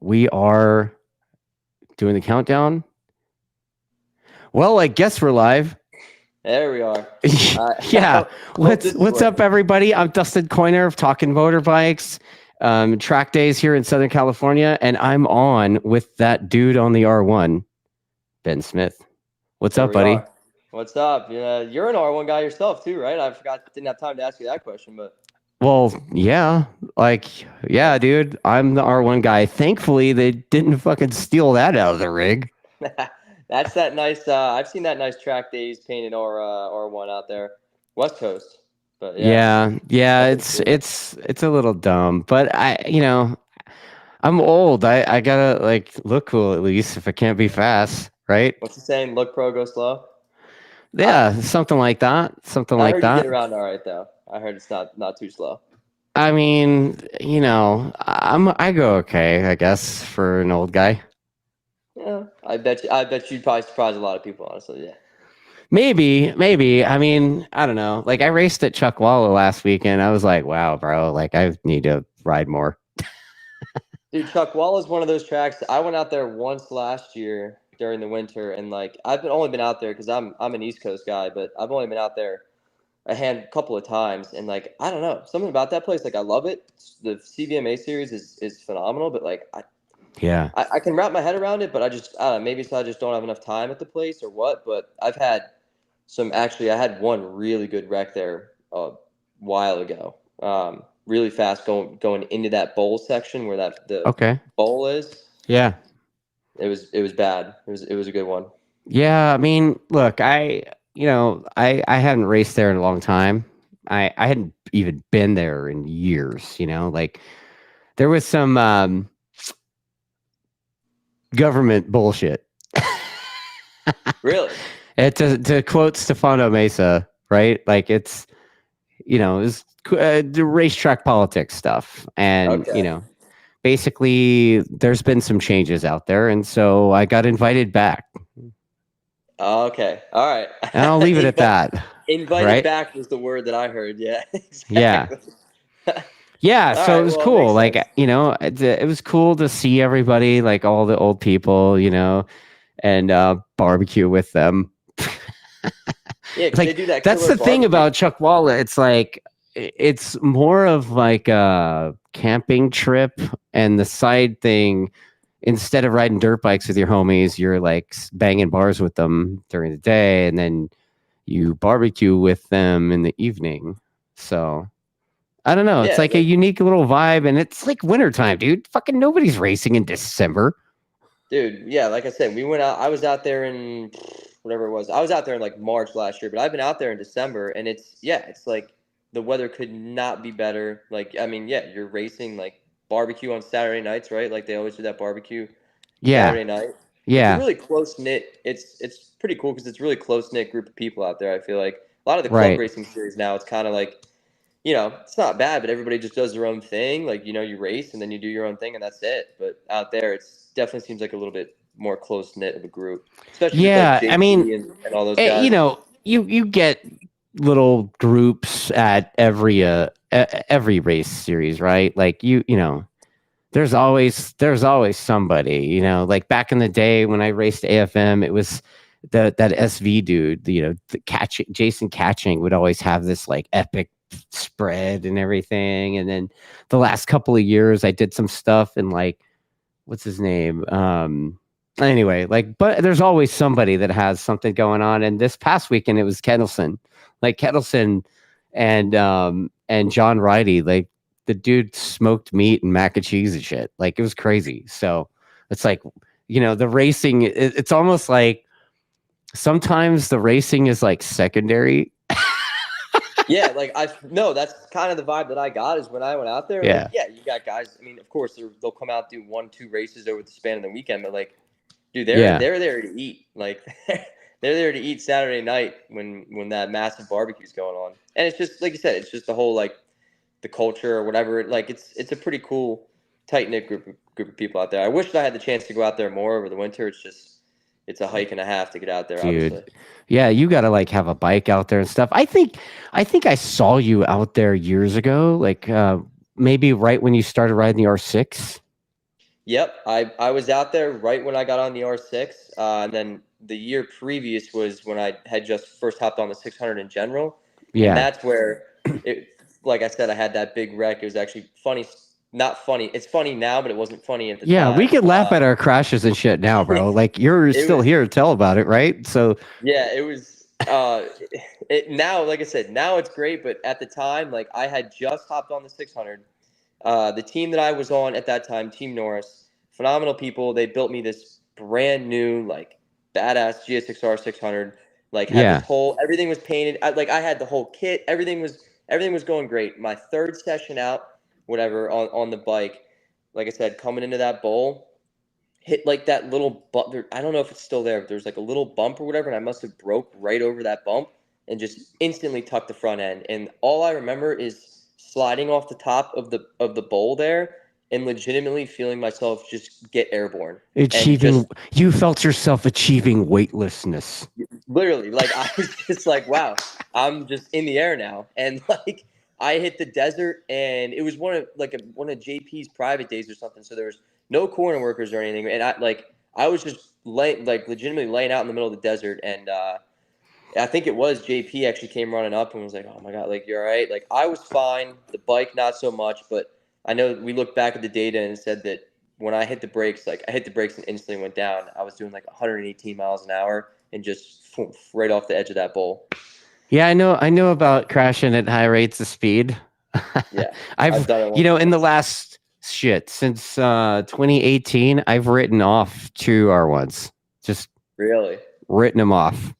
we are doing the countdown. Well, I guess we're live. There we are. Yeah. What's up, everybody? I'm Dustin Coiner of Talkin Motorbikes, TrackDaz here in Southern California, and I'm on with that dude on the R1, Ben Smith. What's up, buddy? What's up? Yeah, you're an R1 guy yourself too, right? I didn't have time to ask you that question, but. Well, yeah, dude, I'm the R1 guy. Thankfully, they didn't fucking steal that out of the rig. That's that nice. I've seen that nice TrackDaz painted R1 out there, West Coast. But yeah, it's a little dumb, but I'm old. I gotta look cool at least if I can't be fast, right? What's the saying? Look pro, go slow. Yeah, something like that. I heard you get around all right though. I heard it's not too slow. I mean, I go okay, I guess, for an old guy. Yeah, I bet you'd probably surprise a lot of people, honestly. Yeah. Maybe. I mean, I don't know. I raced at Chuckwalla last weekend. I was like, wow, bro, I need to ride more. Dude, Chuckwalla is one of those tracks. I went out there once last year during the winter, and I've only been out there because I'm an East Coast guy, but I've only been out there a couple of times, and I don't know, something about that place. I love it. The CVMA series is phenomenal, but I can wrap my head around it, but I don't know, maybe I just don't have enough time at the place or what. But I've had I had one really good wreck there a while ago. Really fast going into that bowl section where the bowl is. Yeah. It was bad. It was a good one. Yeah, I mean, look, I hadn't raced there in a long time. I hadn't even been there in years, there was some government bullshit. Really? To quote Stefano Mesa, right? It's the racetrack politics stuff. And, basically there's been some changes out there. And so I got invited back. Okay. All right. And I'll leave it at that. Invited back was the word that I heard. Yeah. Exactly. Yeah. Yeah. So it was cool. It was cool to see everybody, all the old people, and barbecue with them. Yeah, they do that. That's the thing about Chuckwalla. It's more of a camping trip, and the side thing, instead of riding dirt bikes with your homies, you're banging bars with them during the day, and then you barbecue with them in the evening. So I don't know. It's a unique little vibe, and it's wintertime, dude. Fucking nobody's racing in December. Dude, yeah, like I said, we went out. I was out there in whatever it was. I was out there in March last year, but I've been out there in December, and it's the weather could not be better. You're racing barbecue on Saturday nights, right? They always do that barbecue Saturday night. Yeah. It's a really close knit. It's pretty cool because it's a really close knit group of people out there. I feel like a lot of the club racing series now, it's kind of it's not bad, but everybody just does their own thing. You race and then you do your own thing and that's it. But out there, it's definitely seems like a little bit more close knit of a group. Especially with, I mean, and all those guys. You get little groups at every race series, right? There's always somebody, back in the day when I raced AFM, it was that SV dude, Jason Catching would always have this epic spread and everything. And then the last couple of years I did some stuff and what's his name? Anyway, but there's always somebody that has something going on. And this past weekend, it was Kettleson. Kettleson and John Ridey, the dude smoked meat and mac and cheese and shit. It was crazy. So it's the racing, it's almost sometimes the racing is secondary. Yeah, that's kind of the vibe that I got is when I went out there. Yeah. You got guys. I mean, of course, they'll come out, do 1-2 races over the span of the weekend, but dude, they're there to eat. They're there to eat Saturday night when that massive barbecue is going on. And it's just like you said, it's just the whole the culture or whatever. It's a pretty cool, tight knit group of people out there. I wish I had the chance to go out there more over the winter. It's a hike and a half to get out there. Dude. Obviously. Yeah, you got to have a bike out there and stuff. I think I saw you out there years ago, maybe right when you started riding the R6. Yep, I was out there right when I got on the R6, and then the year previous was when I had just first hopped on the 600 in general, and Yeah. that's where it, like I said, I had that big wreck. It was actually funny, not funny. It's funny now, but it wasn't funny at the Yeah, we time. could laugh at our crashes and shit now, bro. Like you're It still was, here to tell about it, right? So yeah, it was. It now, like I said, now it's great, but at the time, like I had just hopped on the 600. The team that I was on at that time, Team Norris, phenomenal people. They built me this brand new, like badass GSXR 600. Like had this yeah. whole everything was painted. I had the whole kit. Everything was going great. My third session out, whatever, on the bike. Like I said, coming into that bowl, hit like that little bump. I don't know if it's still there, but there's like a little bump or whatever, and I must have broke right over that bump and just instantly tucked the front end. And all I remember is sliding off the top of the bowl there and legitimately feeling myself just get airborne and Achieving just you felt yourself achieving weightlessness. literally like I was just like, wow, I'm just in the air now. And like I hit the desert and it was one of JP's private days or something. So there was no corner workers or anything. And I was just legitimately laying out in the middle of the desert. And I think it was JP actually came running up and was like, oh my God, like you're all right. Like I was fine. The bike, not so much, but I know we looked back at the data and said that when I hit the brakes, like I hit the brakes and instantly went down. I was doing like 118 miles an hour and just right off the edge of that bowl. Yeah, I know about crashing at high rates of speed. Yeah, I've I've done it you once know or in the twice. last shit since 2018, I've written off 2 R1s. Just Really, written them off.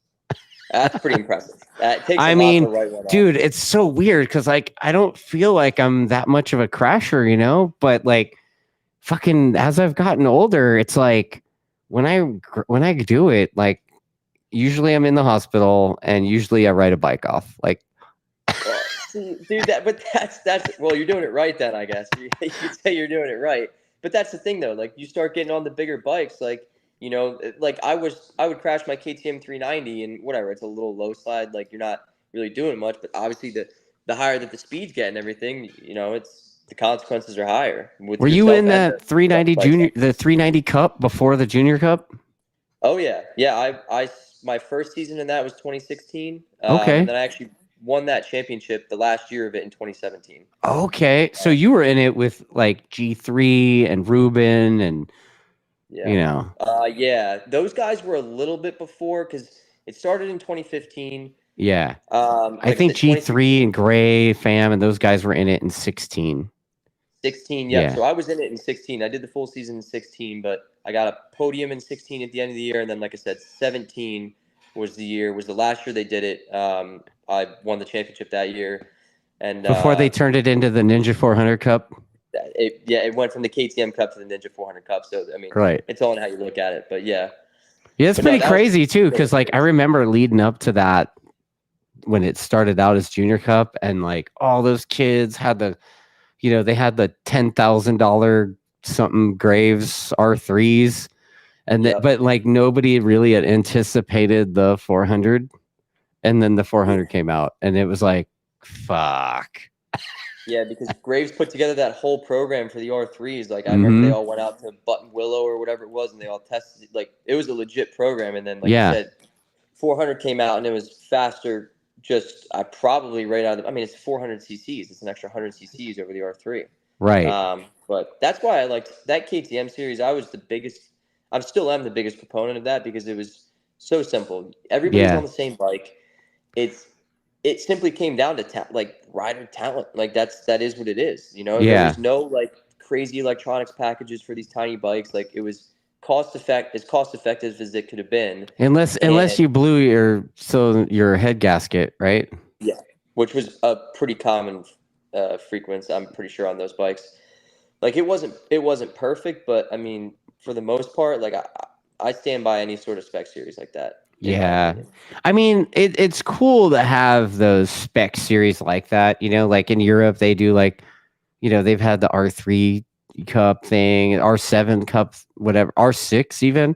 that's pretty impressive. It takes a I lot to mean, write one off. dude, it's so weird because like I don't feel like I'm that much of a crasher, you know, but like fucking as I've gotten older, it's like when I do it, like usually I'm in the hospital and usually I ride a bike off. Like Well, see, dude, but that's well, you're doing it right then, I guess. You could say you're doing it right, but that's the thing though. Like you start getting on the bigger bikes, like like I would crash my KTM 390 and whatever. It's a little low slide, like you're not really doing much, but obviously the higher that the speeds get and everything, it's the consequences are higher with were you yourself in and that 390 bikes. junior, the 390 cup before the junior cup? Oh yeah. My first season in that was 2016, and Okay. then I actually won that championship the last year of it in 2017. Okay. So you were in it with like G3 and Ruben and, Yeah. you know, Yeah. Those guys were a little bit before because it started in 2015. yeah. I Like I think said, G3 and 2016, Gray, Fam, and those guys were in it in 16. 16. Yep. Yeah. So I was in it in 16. I did the full season in 16, but I got a podium in 16 at the end of the year. And then, like I said, 17 was the last year they did it. I won the championship that year. And Before they turned it into the Ninja 400 Cup. it went from the KTM Cup to the Ninja 400 Cup. So, I mean, Right. it's all in how you look at it. But yeah. Yeah, it's But no, pretty that was crazy too, really because like I serious. remember leading up to that when it started out as Junior Cup, and like all those kids had they had the $10,000 something Graves R3s, and Yep. but like nobody really had anticipated the 400, and then the 400 came out, and it was like, fuck. Yeah, because Graves put together that whole program for the R3s. Like I remember they Mm-hmm. all went out to Button Willow or whatever it was, and they all tested it. Like it was a legit program. And then, like you Yeah. said, 400 came out and it was faster. Just I probably right out of. I mean, it's 400 cc's. It's an extra 100 cc's over the R3. Right. But that's why I liked that KTM series. I was the biggest. I still am the biggest proponent of that because it was so simple. Everybody's Yeah. on the same bike. It's it simply came down to like rider talent. Like that is what it is. There Yeah. was no like crazy electronics packages for these tiny bikes. Like it was cost effective as it could have been. Unless And you blew your head gasket, right? yeah, which was a pretty common frequency. I'm pretty sure on those bikes. Like it wasn't perfect, but I mean for the most part, like I stand by any sort of spec series like that in my Yeah. opinion. I mean, it's cool to have those spec series like that. Like in Europe, they do like, they've had the R3 Cup thing, R7 Cup, whatever, R6 even.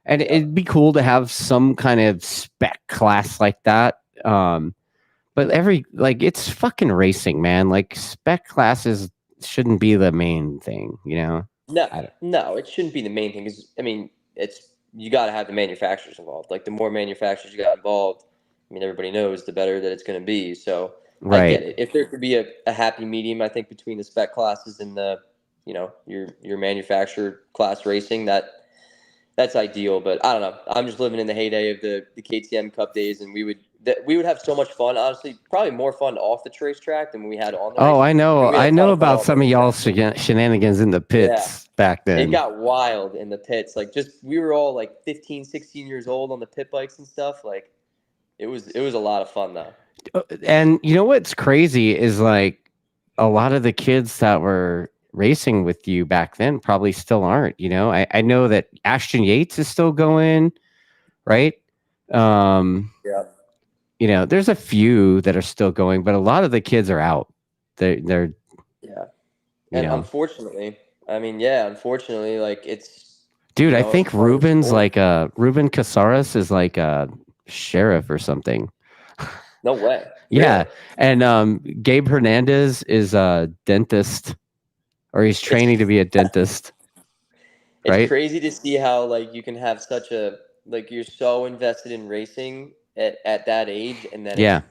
And Yeah. it'd be cool to have some kind of spec class like that. But it's fucking racing, man. Like spec classes shouldn't be the main thing, No, I don't, no, it shouldn't be the main thing. Because I mean, you got to have the manufacturers involved. Like the more manufacturers you got involved, I mean, everybody knows the better that it's going to be. So I get right. it. If there could be a happy medium, I think between the spec classes and the, your manufacturer class racing, that's ideal. But I don't know. I'm just living in the heyday of the KTM Cup days, and we would have so much fun. Honestly, probably more fun off the racetrack than we had on the Oh, race. I I know. mean, we had I a ton know of fun about on the some of y'all racetrack. But shenanigans in the yeah, pits back it then. got wild in the pits. Like we were all like 15, 16 years old on the pit bikes and stuff. Like it was a lot of fun though. And you know what's crazy is like a lot of the kids that were racing with you back then probably still aren't. I know that Ashton Yates is still going, right? Um, Yeah. there's a few that are still going, but a lot of the kids are out. They're Yeah. you And know, unfortunately, I mean, yeah, unfortunately, like it's dude, I it's think part of the Ruben's sport. like Ruben Casares is like a sheriff or something. No way. Yeah, Really? and Gabe Hernandez is a dentist, or he's training to It's be a dentist, it's right? crazy to see how like you can have such a like you're so invested in racing at that age, and then it's Yeah,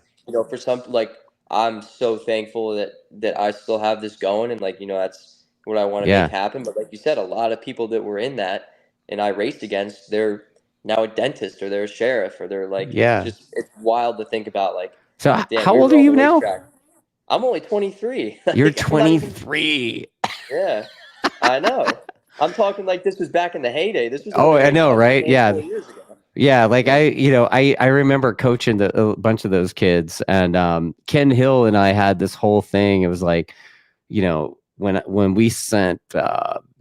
for some like I'm so thankful that I still have this going, and like that's what I want to make yeah, happen. But like you said, a lot of people that were in that and I raced against, they're now a dentist or they're a sheriff or they're like yeah. it's wild to think about. Like, So damn, how we old were are on you the now? racetrack. I'm only 23. You're Like I'm not even. 23. Yeah, I know. I'm talking like this was back in the heyday. This was Oh, only I like know, a right? Yeah, handful of years ago. yeah. Like Yeah. I remember coaching a bunch of those kids, and Ken Hill and I had this whole thing. It was like, when we sent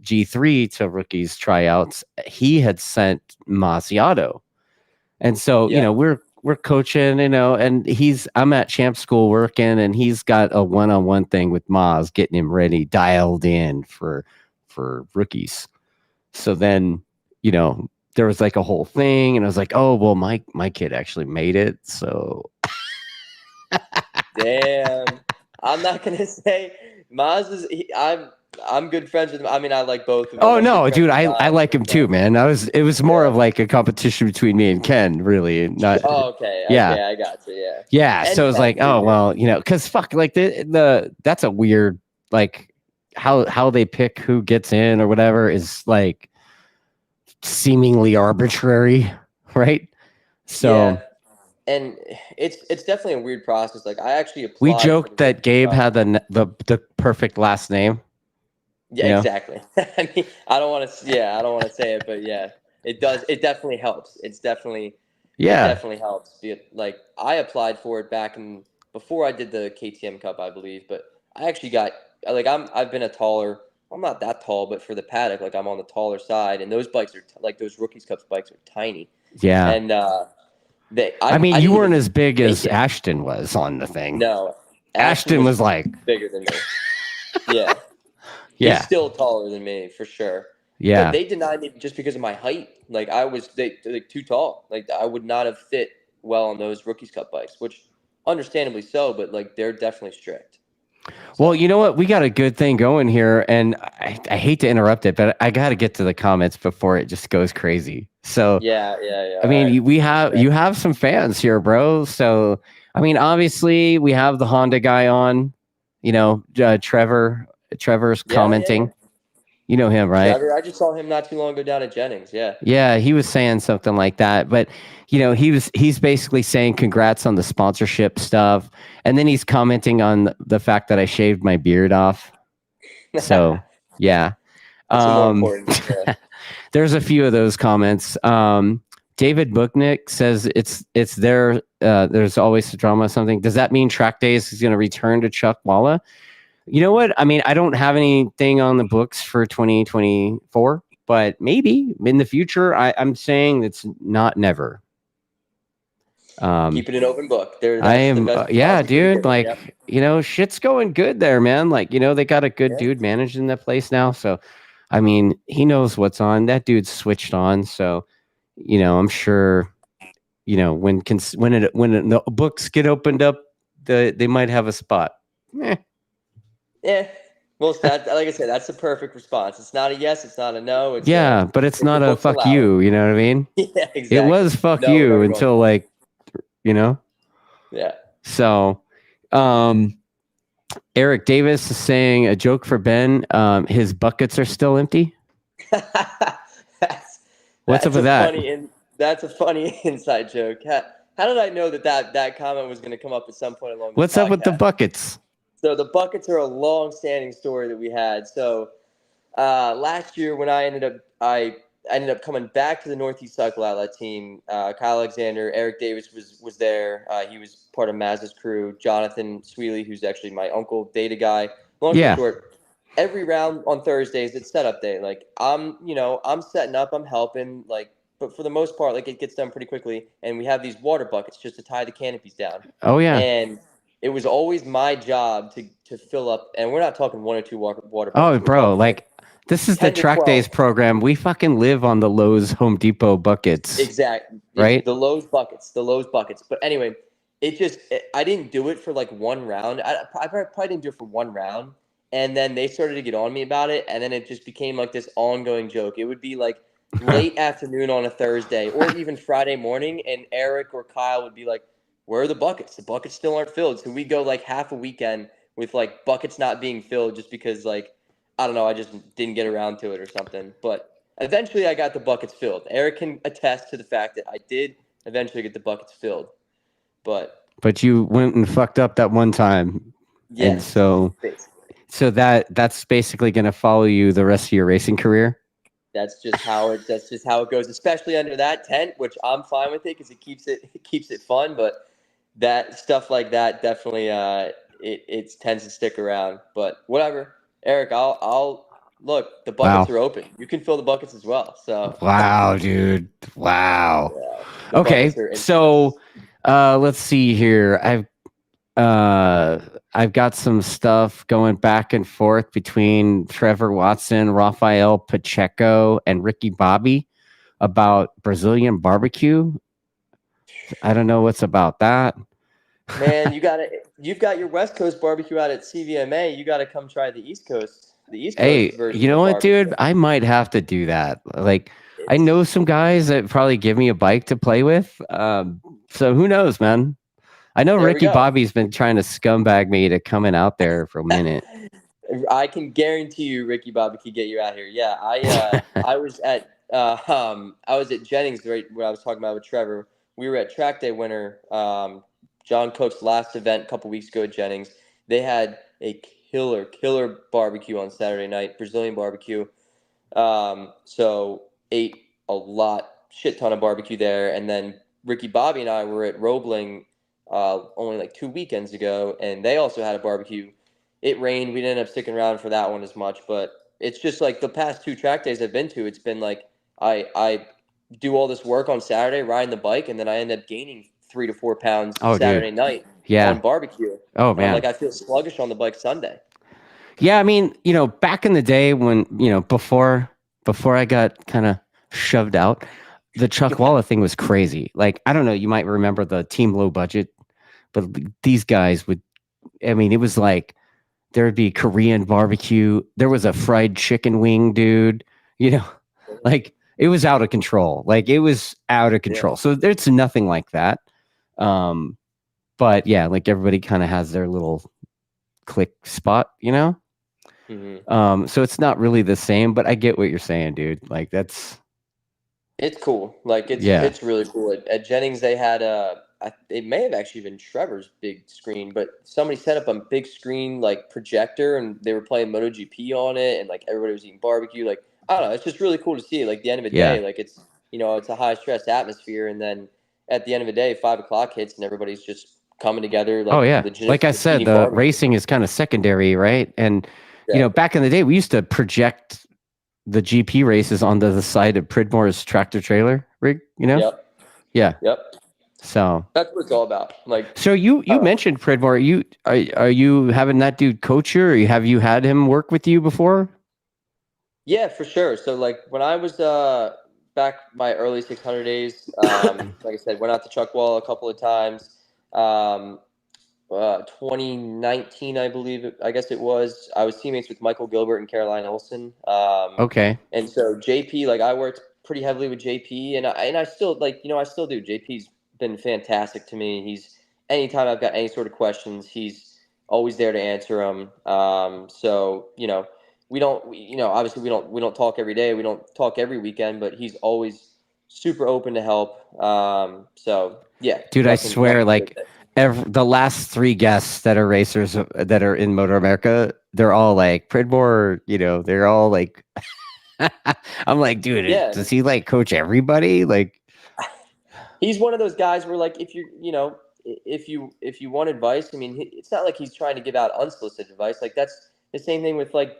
G3 to rookies tryouts, he had sent Masiato. And so, Yeah. we're coaching, and I'm at champ school working, and he's got a one-on-one thing with Maz, getting him ready, dialed in for rookies. So then, there was like a whole thing, and I was like, oh, well, my kid actually made it. So Damn. I'm not gonna say Maz is. I'm good friends with him. I mean, I like both of them. oh I'm good no, friends dude, with I Maz. like him too, But, man. It was more yeah. of like a competition between me and Ken, really. Not Oh, okay. yeah. Okay, I got you. Yeah. Yeah, And so it's Ken like, too, oh man. well, because fuck, like the that's a weird, like, how they pick who gets in or whatever is like seemingly arbitrary, right? So Yeah. And it's definitely a weird process. Like I actually we applied for the joked that Rookies Gabe Cup. had the perfect last name, Yeah, you know? exactly. I mean, I don't want to. Yeah, I don't want to say it, but yeah, it does. It definitely helps. It Yeah, definitely helps. Like I applied for it back in before I did the KTM Cup, I believe. But I actually got like I've been a taller. I'm not that tall, but for the paddock, like I'm on the taller side, and those bikes are like those Rookies Cups bikes are tiny, yeah. and I mean, I you didn't weren't even as big make as it. Ashton was on the thing. No, Ashton Ashton was was like, bigger than me. Yeah. He's yeah, still taller than me for sure. But yeah. they denied me just because of my height. Like I was like too tall. Like I would not have fit well on those rookies cup bikes, which understandably so, but like they're definitely strict. Well, So you know what? We got a good thing going here, and I hate to interrupt it, but I got to get to the comments before it just goes crazy. So, yeah. I All mean, right. you have some fans here, bro. So, I mean, obviously, we have the Honda guy on. Trevor's Yeah. commenting. You know him, right? Trevor, I just saw him not too long ago down at Jennings. Yeah. Yeah, he was saying something like that, but he's basically saying congrats on the sponsorship stuff, and then he's commenting on the fact that I shaved my beard off. So, yeah. That's more Um, important. Yeah. there's a few of those comments. David Booknick says it's there. There's always drama. Or something. Does that mean TrackDaz is going to return to Chuck Walla? You know what? I mean, I don't have anything on the books for 2024, but maybe in the future. I'm saying it's not never. Keep it an open book. There, I that's the am, best yeah, advice you can dude. give. Yep. Like, shit's going good there, man. Like, they got a good Yeah. dude managing that place now. So, I mean, he knows what's on. That dude's switched on. So, I'm sure, when the books get opened up, they might have a spot. Eh, Yeah. Well, that, like I said, that's the perfect response. It's not a yes. It's not a no. Yeah, but it's If the not a books fuck allow it. you. You know what I mean? Yeah, It exactly. was fuck No, you whatever you want. until like, you know. Yeah. So, Eric Davis is saying a joke for Ben. His buckets are still empty. that's What's up that's with a that? that's a funny inside joke. How did I know that comment was going to come up at some point along this What's up with the podcast? buckets? So the buckets are a long-standing story that we had. So last year when I ended up coming back to the Northeast Cycle Outlet team. Kyle Alexander, Eric Davis was there. He was part of Maz's crew. Jonathan Sweely, who's actually my uncle, data guy. Long story Yeah. short, every round on Thursdays it's setup day. Like I'm setting up, I'm helping, like, but for the most part, like it gets done pretty quickly. And we have these water buckets just to tie the canopies down. Oh yeah. And it was always my job to fill up, and we're not talking 1 or 2 water Oh, buckets. We're bro, talking like like this is the 10 to TrackDaz 12. program. We fucking live on the Lowe's Home Depot buckets, Exactly. right? The Lowe's buckets, the Lowe's buckets. But anyway, I didn't do it for like one round. I probably didn't do it for one round. And then they started to get on me about it. And then it just became like this ongoing joke. It would be like late afternoon on a Thursday or even Friday morning. And Eric or Kyle would be like, where are the buckets? The buckets still aren't filled. So we go like half a weekend with like buckets not being filled just because, like, I don't know, I just didn't get around to it or something. But eventually, I got the buckets filled. Eric can attest to the fact that I did eventually get the buckets filled. But you went and fucked up that one time, and yes, so basically, that's basically going to follow you the rest of your racing career. that's just how it goes. Especially under that tent, which I'm fine with it because it keeps it fun. But that stuff like that definitely it tends to stick around. But whatever, Eric, I'll look. The buckets Wow. are open. You can fill the buckets as well. So Wow, dude. Wow. yeah, the Okay, buckets are in. so let's see here. I've got some stuff going back and forth between Trevor Watson, Rafael Pacheco, and Ricky Bobby about Brazilian barbecue. I don't know what's about that. Man, you've got your West Coast barbecue out at CVMA. You gotta come try the East Coast Hey, version you know of what, barbecue. dude? I might have to do that. Like, I know It's some guys that probably give me a bike to play with. So who knows, man? I know There we Ricky go. Bobby's been trying to scumbag me to coming out there for a minute. I can guarantee you, Ricky Bobby could get you out here. Yeah, I was at Jennings right where I was talking about with Trevor. We were at Track Day winter. John Cook's last event a couple weeks ago at Jennings. They had a killer barbecue on Saturday night, Brazilian barbecue. So ate a shit ton of barbecue there, and then Ricky Bobby and I were at Roebling only like 2 weekends ago, and they also had a barbecue. It rained. We didn't end up sticking around for that one as much, but it's just like the past 2 track days I've been to. It's been like I do all this work on Saturday, riding the bike, and then I end up gaining 3 to 4 pounds Oh, dude. Saturday night Yeah. on barbecue. Oh, And I'm like, man. I feel sluggish on the bike Sunday. Yeah, I mean, back in the day when, before I got kind of shoved out, the Chuck Yeah. Walla thing was crazy. Like, I don't know, you might remember the Team Low Budget, but these guys would, I mean, it was like there would be Korean barbecue. There was a fried chicken wing, dude. You know, like it was out of control. Like it was out of Yeah. control. So there's nothing like that. But yeah, like everybody kind of has their little click spot, Mm-hmm. So it's not really the same, but I get what you're saying, dude. Like that's It's cool. Like yeah. it's really cool. At Jennings, they had it may have actually been Trevor's big screen, but somebody set up a big screen like projector, and they were playing MotoGP on it, and like everybody was eating barbecue. Like I don't know, it's just really cool to see. Like the end of the Yeah. day, like it's a high stress atmosphere, and then at the end of the day, 5 o'clock hits, and everybody's just coming together Oh like yeah. Like I legit said, eating the barbecue. racing is kind of secondary, right? And Exactly. back in the day we used to project the GP races onto the side of Pridmore's tractor trailer rig, Yep. Yeah. Yep. So That's what it's all about. Like I you don't know. mentioned Pridmore. Are you having that dude coach you, or have you had him work with you before? Yeah, for sure. So like when I was back my early 600 days, like I said, went out to Chuckwall a couple of times. Um, 2019, I believe. I guess it was. I was teammates with Michael Gilbert and Caroline Olsen. Okay. And so JP, like I worked pretty heavily with JP, and I still like I still do. JP's been fantastic to me. He's anytime I've got any sort of questions, he's always there to answer them. So obviously we don't talk every day. We don't talk every weekend, but he's always super open to help. So yeah, Dude, I swear, nothing like the last three guests that are racers that are in MotoAmerica, they're all like Pridmore, they're all like I'm like, dude, Yeah, does he like coach everybody? Like, he's one of those guys where like if you want advice, I mean, it's not like he's trying to give out unsolicited advice. Like that's the same thing with like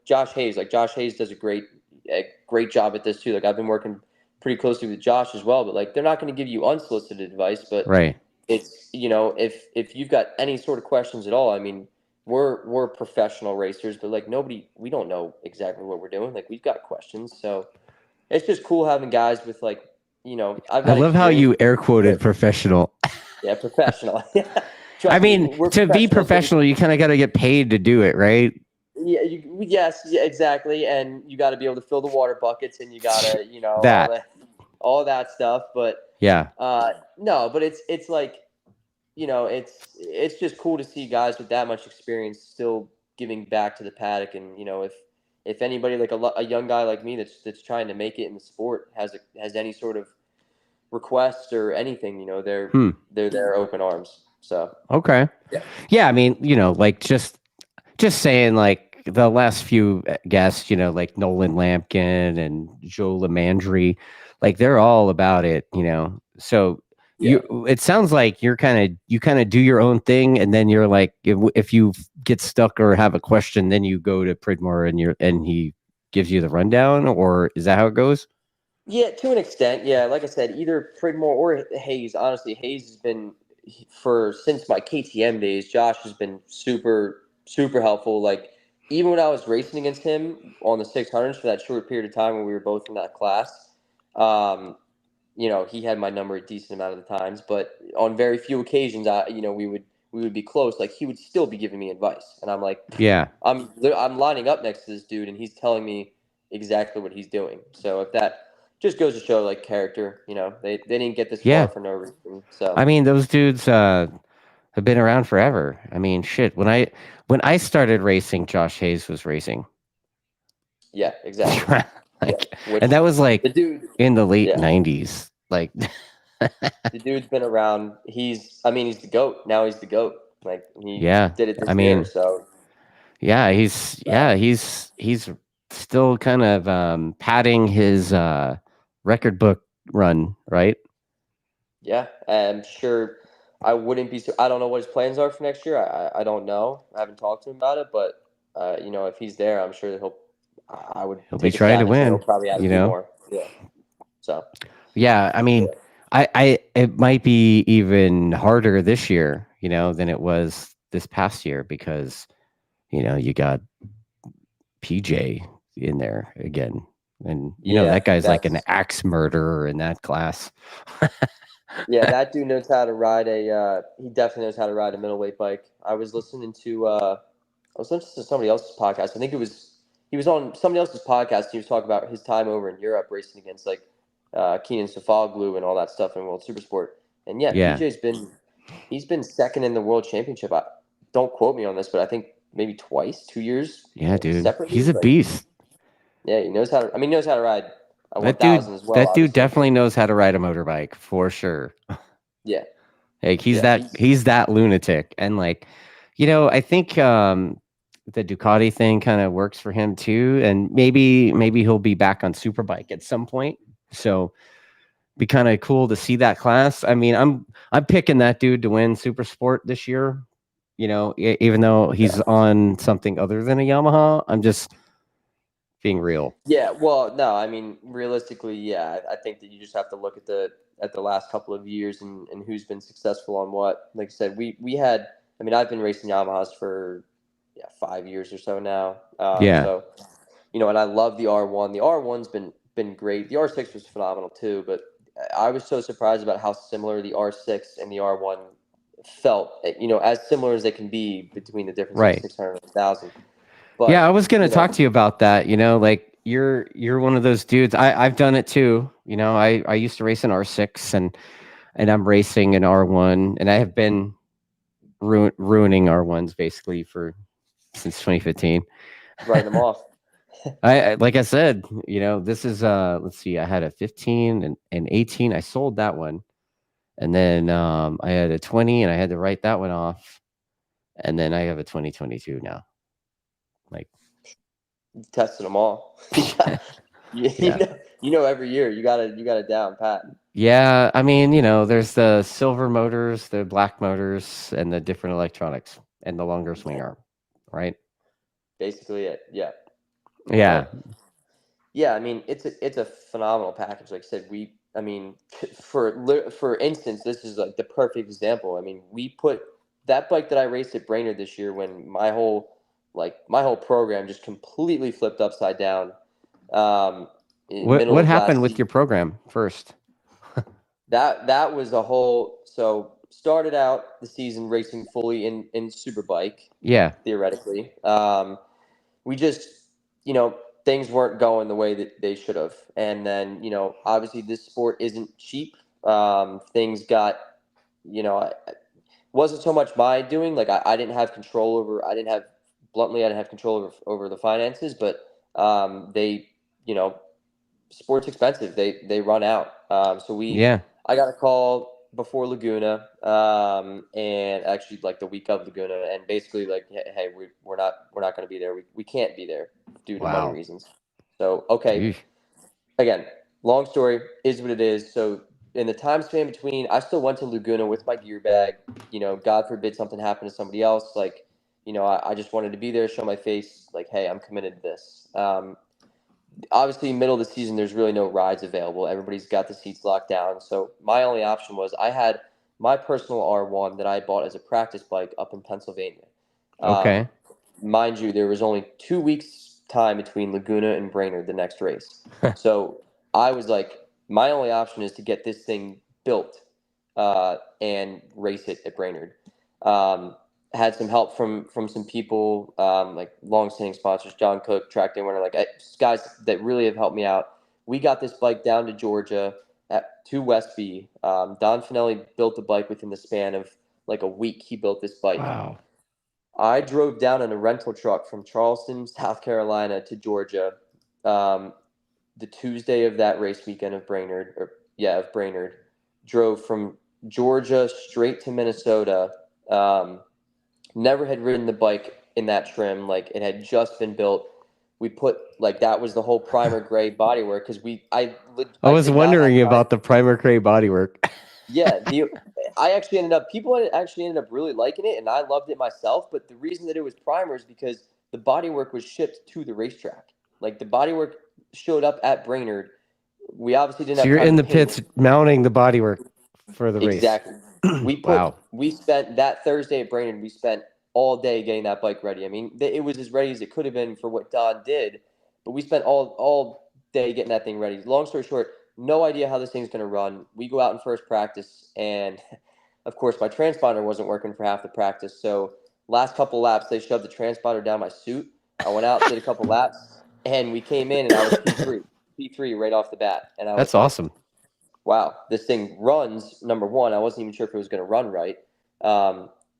Josh Hayes. Like Josh Hayes does a great job at this too. Like I've been working pretty closely with Josh as well. But like they're not going to give you unsolicited advice. But right. it's if you've got any sort of questions at all, I mean, we're professional racers, but like we don't know exactly what we're doing. Like we've got questions, so it's just cool having guys with like I've I got love how experience. you air quoted professional. Yeah, professional. I Trust me, mean, we're to be professionals. professional, you kind of got to get paid to do it, right? Yeah, yes, yeah, exactly. And you got to be able to fill the water buckets, and you got to, That. all that stuff. But Yeah. no, but it's like, it's just cool to see guys with that much experience still giving back to the paddock. And if anybody like a young guy like me that's trying to make it in the sport has any sort of request or anything, they're there open arms. So Okay. Yeah. I mean, like just saying, like the last few guests, like Nolan Lampkin and Joe Lamandry, like they're all about it, So yeah. it sounds like you kind of do your own thing, and then you're like, if you get stuck or have a question, then you go to Pridmore and he gives you the rundown, or is that how it goes? Yeah, to an extent. Yeah, like I said, either Pridmore or Hayes. Honestly, Hayes has been since my KTM days. Josh has been super super helpful. Like even when I was racing against him on the 600s for that short period of time when we were both in that class, um, he had my number a decent amount of the times. But on very few occasions, we would be close. Like he would still be giving me advice, and I'm like, Yeah. I'm lining up next to this dude, and he's telling me exactly what he's doing. So if that just goes to show like character, they didn't get this far Yeah. for no reason. So I mean, those dudes have been around forever. I mean, shit. When I started racing, Josh Hayes was racing. yeah, exactly. Yeah, Like, which and that was the like dude, in the late yeah, 90s. Like, the dude's been around. He's the goat. Now he's the goat. Like he yeah. did it I this year. mean, So yeah, he's still kind of padding his record book run, right? yeah, I'm sure. I wouldn't be. I don't know what his plans are for next year. I don't know. I haven't talked to him about it, but if he's there, I'm sure that he'll. I would He'll be take a trying to stab and say he'll win, probably add a few more. Yeah. So Yeah, I mean, it might be even harder this year, than it was this past year because, you got PJ in there again. And yeah, that guy's like an that's axe murderer in that class. yeah. That dude knows how to ride a. He definitely knows how to ride a middleweight bike. I was listening to somebody else's podcast. I think he was on somebody else's podcast. He was talking about his time over in Europe racing against like Keenan Sofoglu and all that stuff in World Supersport. And yeah, Yeah. he's been second in the World Championship. Don't quote me on this, but I think maybe twice, 2 years Yeah, dude. separately. He's a Like beast. yeah, he knows how to. I mean, he knows how to ride a That dude 1000 as well. that dude Obviously, definitely knows how to ride a motorbike for sure. yeah, Like he's yeah, that he's that lunatic. And like, I think the Ducati thing kind of works for him too. And maybe he'll be back on Superbike at some point. So be kind of cool to see that class. I mean, I'm picking that dude to win Super Sport this year. Even though yeah. he's on something other than a Yamaha, I'm just being real. Yeah, well, no, I mean, realistically, yeah, I think that you just have to look at the last couple of years and who's been successful on what. Like I said, we had. I mean, I've been racing Yamahas for 5 years or so now. Yeah, So and I love the R1. The R1's been great. The R6 was phenomenal too, but I was so surprised about how similar the R6 and the R1 felt, as similar as they can be between the difference of Right. 600 and 1,000. Yeah, I But was gonna talk to you about that. Like you're one of those dudes. I've done it too. I used to race an R6 and I'm racing an R1, and I have been ruining R1s basically since 2015. writing them off. Like I said, this is let's see, I had a 15 and 18. I sold that one. And then I had a 20 and I had to write that one off. And then I have a 2022 now. Like Testing them all. yeah. Every year you got it down pat. Yeah, I mean, there's the silver motors, the black motors, and the different electronics and the longer swing arm, right? Basically it. Yeah. Yeah. But yeah, I mean, it's a phenomenal package. Like I said, I mean, for instance, this is like the perfect example. I mean, we put that bike that I raced at Brainerd this year when my whole program just completely flipped upside down. In middle What of happened last with your season. program first? That was a whole. So started out the season racing fully in Superbike, Yeah. theoretically. We just, things weren't going the way that they should have. And then, obviously this sport isn't cheap. Things got, wasn't so much my doing. Like I didn't have control over, I didn't have control over the finances, but they, you know, sport's expensive. They run out. Yeah. I got a call before Laguna, and actually like the week of Laguna, and basically like, hey, we're not going to be there. We can't be there due to money Wow. reasons. So okay, Eesh. again, long story is what it is. So in the time span between, I still went to Laguna with my gear bag. God forbid something happened to somebody else. Like, I just wanted to be there, show my face. Like, hey, I'm committed to this. Obviously, middle of the season, there's really no rides available. Everybody's got the seats locked down. So my only option was I had my personal R1 that I bought as a practice bike up in Pennsylvania. Um, Okay. Mind you, there was only 2 weeks time between Laguna and Brainerd, the next race. So I was like, my only option is to get this thing built and race it at Brainerd. Had some help from some people, like long-standing sponsors, John Cook, TrackDaz, Winter, like guys that really have helped me out. We got this bike down to Georgia to Westby. Don Finelli built the bike within the span of like a week. He built this bike. Wow. I drove down in a rental truck from Charleston, South Carolina to Georgia, the Tuesday of that race weekend of Brainerd. Drove from Georgia straight to Minnesota. Never had ridden the bike in that trim. Like it had just been built. We put like that was the whole primer gray bodywork because I I was did not have wondering time. about the primer gray bodywork. Yeah, people actually ended up really liking it, and I loved it myself. But the reason that it was primer is because the bodywork was shipped to the racetrack. Like the bodywork showed up at Brainerd. We obviously didn't So have you're time in to the paint pits mounting the bodywork for the race. exactly. Wow. We spent that Thursday at Brainerd. We spent all day getting that bike ready. I mean, it was as ready as it could have been for what Don did, but we spent all day getting that thing ready. Long story short, no idea how this thing's going to run. We go out in first practice, and of course, my transponder wasn't working for half the practice. So last couple laps, they shoved the transponder down my suit. I went out, did a couple laps, and we came in, and I was P3 right off the bat, and I was That's like, awesome. wow, this thing runs. Number one, I wasn't even sure if it was going to run right.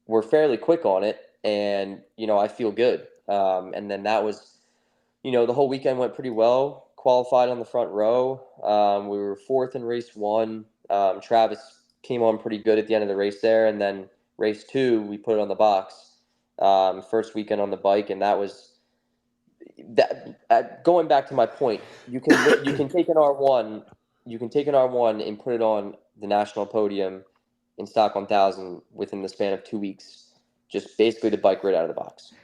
We're fairly quick on it, and I feel good. And then that was, the whole weekend went pretty well. Qualified on the front row. We were fourth in race one. Travis came on pretty good at the end of the race there, and then race two, we put it on the box. First weekend on the bike, and that was that. Going back to my point, you can take an R1 and put it on the national podium in stock 1000 within the span of 2 weeks. Just basically the bike right out of the box.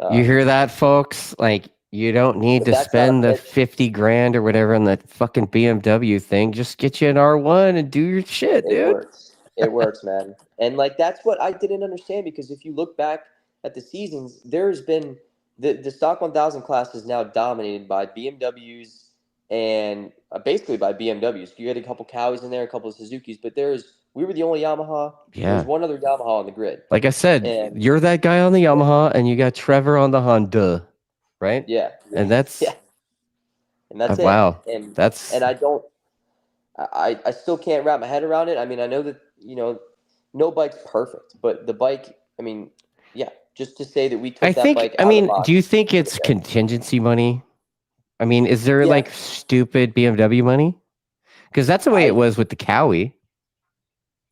You Um, hear that, folks? Like, you don't need if to that's not a spend the pitch, 50 grand or whatever on that fucking BMW thing. Just get you an R1 and do your shit, it dude. works. It works, man. And like that's what I didn't understand because if you look back at the seasons, there's been the stock 1000 class is now dominated by BMWs, and basically by BMWs. You had a couple Cowies in there, a couple of Suzukis, but we were the only Yamaha. There was Yeah. one other Yamaha on the grid. Like I said, And you're that guy on the Yamaha, and you got Trevor on the Honda, right? yeah, And yeah, and that's it. wow, And that's I still can't wrap my head around it. I mean, I know that no bike's perfect, but the bike. I mean, yeah, just to say that we I took that think, bike I out of the mean, do you box. think it's Okay. contingency money? I mean, is there Yeah, like stupid BMW money? Because that's the way it I was with the Cowie.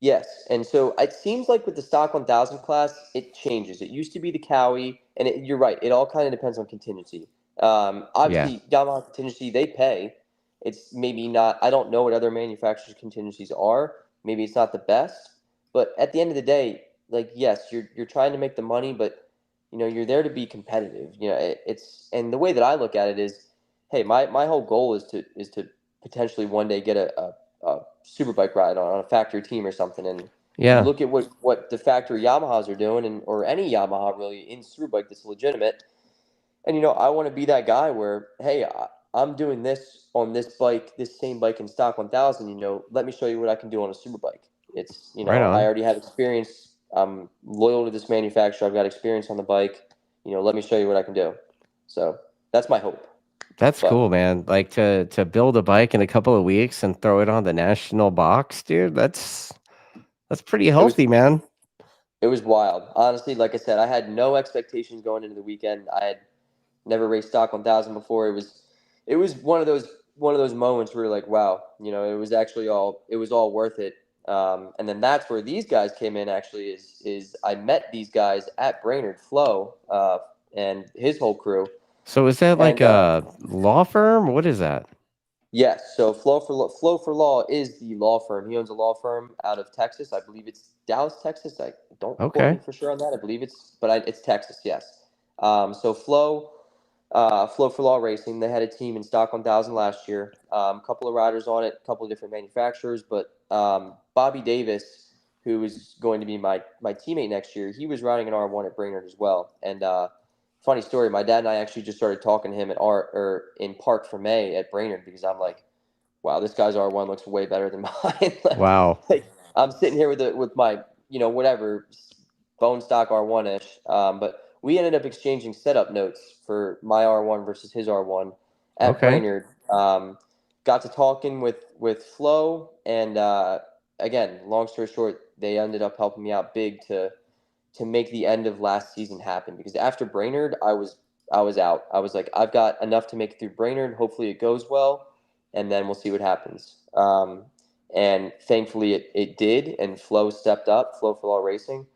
yes, and so it seems like with the stock 1000 class, it changes. It used to be the Cowie, and you're right. It all kind of depends on contingency. Yeah. Obviously, Yamaha contingency they pay. It's maybe not. I don't know what other manufacturers' contingencies are. Maybe it's not the best, but at the end of the day, like yes, you're trying to make the money, but you're there to be competitive. It's and the way that I look at it is, hey, my whole goal is to potentially one day get a superbike ride on a factory team or something. And you Yeah. look at what the factory Yamahas are doing, and or any Yamaha really in superbike that's legitimate. And I want to be that guy where, hey, I'm doing this on this bike, this same bike in stock 1000. Let me show you what I can do on a superbike. It's Right I on. already have experience. I'm loyal to this manufacturer. I've got experience on the bike. Let me show you what I can do. So that's my hope. That's But cool, man. Like to build a bike in a couple of weeks and throw it on the national box, dude. That's pretty it was healthy, man. it was wild. Honestly, like I said, I had no expectations going into the weekend. I had never raced stock 1000 before. It was one of those moments where you're like, wow, it was all worth it. And then that's where these guys came in. Actually, is I met these guys at Brainerd Flo and his whole crew. So is that like And a law firm? What is that? yes, so Flo4LAW is the law firm. He owns a law firm out of Texas. I believe it's Dallas, Texas. I don't quote me Okay. for sure on that. I believe it's Texas. Yes. So Flo4LAW Racing. They had a team in Stock 1000 last year. A couple of riders on it, a couple of different manufacturers, but Bobby Davis, who is going to be my teammate next year, he was riding an R1 at Brainerd as well. And funny story, my dad and I actually just started talking to him in Park for May at Brainerd because I'm like, wow, this guy's R1 looks way better than mine. Wow. Like I'm sitting here with my whatever bone stock R1 ish, but we ended up exchanging setup notes for my R1 versus his R1 at Okay. Brainerd. Got to talking with Flo, and again, long story short, they ended up helping me out big to make the end of last season happen because after Brainerd, I was out. I was like, I've got enough to make it through Brainerd. Hopefully, it goes well, and then we'll see what happens. And thankfully, it did, and Flo stepped up. Flo4LAW Racing.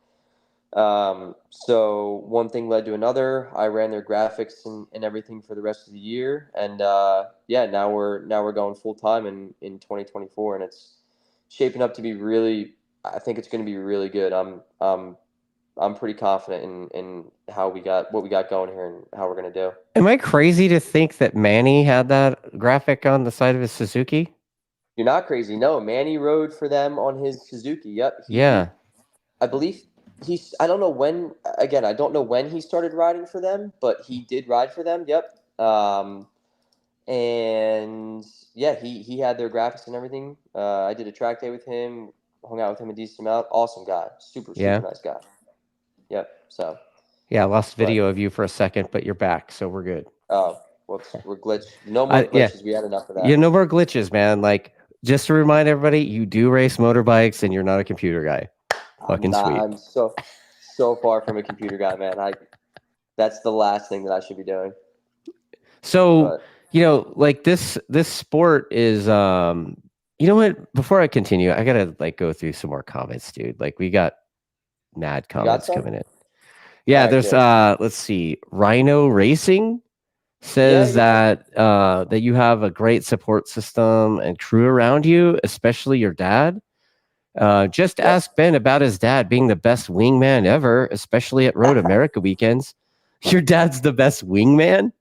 So one thing led to another. I ran their graphics and everything for the rest of the year, and yeah, now we're going full time in 2024, and it's shaping up to be really. I think it's going to be really good. I'm pretty confident in what we got going here and how we're gonna do. Am I crazy to think that Manny had that graphic on the side of his Suzuki? You're not crazy. No, Manny rode for them on his Suzuki. Yep, Yeah. I believe he's. I don't know when. Again, I don't know when he started riding for them, but he did ride for them. Yep. And yeah, he had their graphics and everything. I did a track day with him, hung out with him a decent amount. Awesome guy, super Yeah. nice guy. Yep. So, Yeah. I lost but video of you for a second, but you're back, so we're good. oh, whoops, we're glitched. No more Yeah. glitches. We had enough of Yeah. that. No more glitches, man. Like, just to remind everybody, you do race motorbikes and you're not a computer guy. I'm Fucking not. sweet. I'm so far from a computer guy, man. That's the last thing that I should be doing. So, But like this sport is you know what? Before I continue, I gotta like go through some more comments, dude. Like we got mad you got comments some? coming in. All Yeah, right, there's good. let's see. Rhino Racing Yeah, says yeah, that you have a great support system and crew around you, especially your dad. Just yep, ask Ben about his dad being the best wingman ever, especially at Road America weekends. Your dad's the best wingman?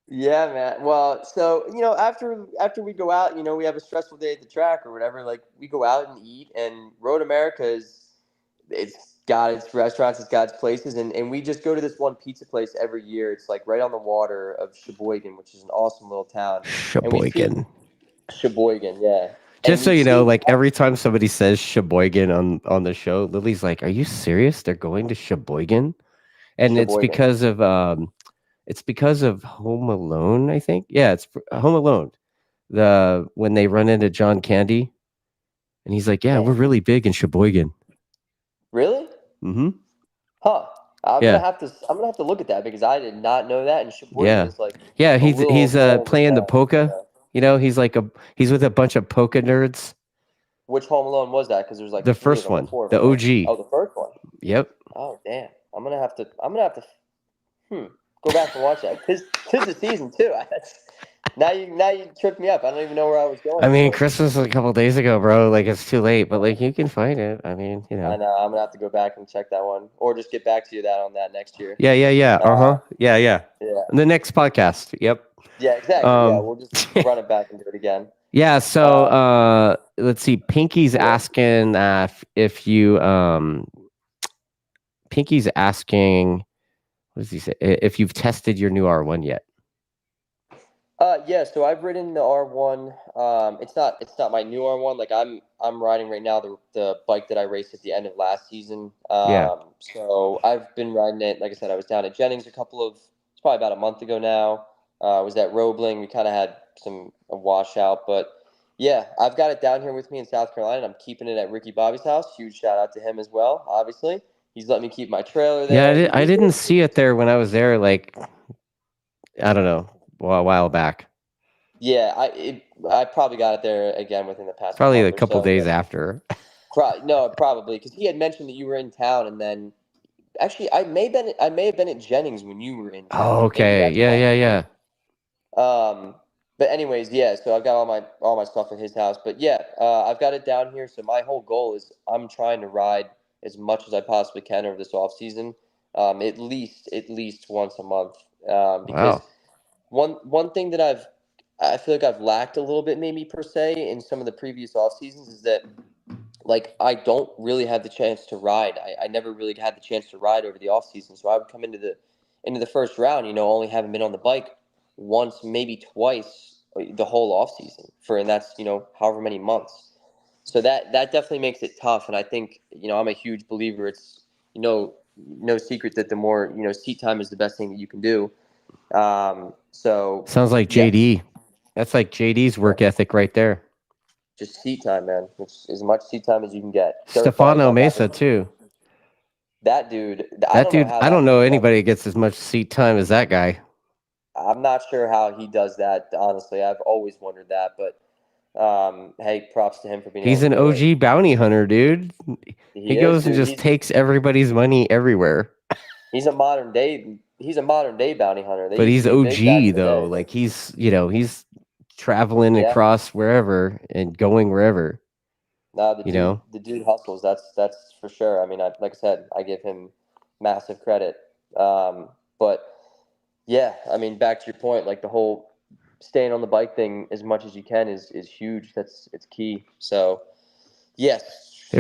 yeah, man. Well, so after we go out, we have a stressful day at the track or whatever. Like we go out and eat, and Road America it's got its restaurants, it's got its places, and we just go to this one pizza place every year. It's like right on the water of Sheboygan, which is an awesome little town. And we see Sheboygan. Sheboygan, yeah. And Just so we you know, see like every time somebody says Sheboygan on the show, Lily's like, "Are you serious? They're going to Sheboygan?" And Sheboygan. it's because of Home Alone, I think. Yeah, it's Home Alone. When they run into John Candy, and he's like, "Yeah, we're Man, really big in Sheboygan." really? Mm-hmm. Huh. Yeah, I'm gonna have to look at that because I did not know that. And Sheboygan yeah, is like yeah. a He's little known playing the town. polka. Yeah. He's with a bunch of polka nerds. Which Home Alone was that? Because there's like The three of first them or one, four of the them, right? OG. Oh, the first one. Yep. Oh, damn. I'm gonna have to go back and watch that. Tis the season too. Now you tripped me up. I don't even know where I was going I with mean, this. Christmas was a couple days ago, bro. Like it's too late, but like you can find it. I mean, I know. I'm gonna have to go back and check that one, or just get back to you on that next year. Yeah, yeah, yeah. Uh, Yeah, yeah. yeah, The next podcast. Yep. yeah, exactly. Yeah, Um, we'll just run it back and do it again. yeah. So Um, let's see. Pinky's yeah. asking if you Pinky's asking what does he say? If you've tested your new R1 yet? Yeah. So I've ridden the R1. It's not my new R1. Like I'm riding right now the bike that I raced at the end of last season. Yeah. So I've been riding it. Like I said, I was down at Jennings it's probably about a month ago now. I was at Roebling. We kind of had a washout, but yeah, I've got it down here with me in South Carolina. And I'm keeping it at Ricky Bobby's house. Huge shout out to him as well. Obviously, he's let me keep my trailer Yeah, there. I He's didn't basically see it there when I was there. Like I don't know, a while back. Yeah, I probably got it there again within the past Probably month a or couple so. days But after. no, probably because he had mentioned that you were in town, and then actually I may have been at Jennings when you were in Oh, town. Maybe okay. that's Yeah, why. yeah, yeah. But anyways, yeah. So I've got all my stuff at his house. But yeah, I've got it down here. So my whole goal is I'm trying to ride as much as I possibly can over this off season, at least once a month. Because Wow. one thing that I feel like I've lacked a little bit maybe per se in some of the previous off seasons is that like I don't really have the chance to ride. I never really had the chance to ride over the off season. So I would come into the first round, only having been on the bike once, maybe twice the whole off season and that's, however many months. So that definitely makes it tough. And I think, I'm a huge believer it's, no secret that the more, seat time is the best thing that you can do. So Sounds like yeah, JD. That's like JD's work ethic right there. just seat time, man. Which as much seat time as you can get. Dirt bikes Stefano on top Mesa of too. that dude. I That don't know dude, how I don't that know dude does anybody it. that gets as much seat time as that guy. I'm not sure how he does that. Honestly, I've always wondered that. But hey, props to him for being able He's to an do it. OG bounty hunter, dude. He He is, goes and dude. just takes everybody's money everywhere. He's a modern day. He's a modern day bounty hunter. They But used to he's be big back OG in the though. day, but Like he's traveling yeah. across wherever and going wherever, No, the you dude, know? the dude hustles. That's for sure. I mean, like I said, I give him massive credit. But yeah, I mean, back to your point, like the whole staying on the bike thing as much as you can is huge. It's key. So yes, so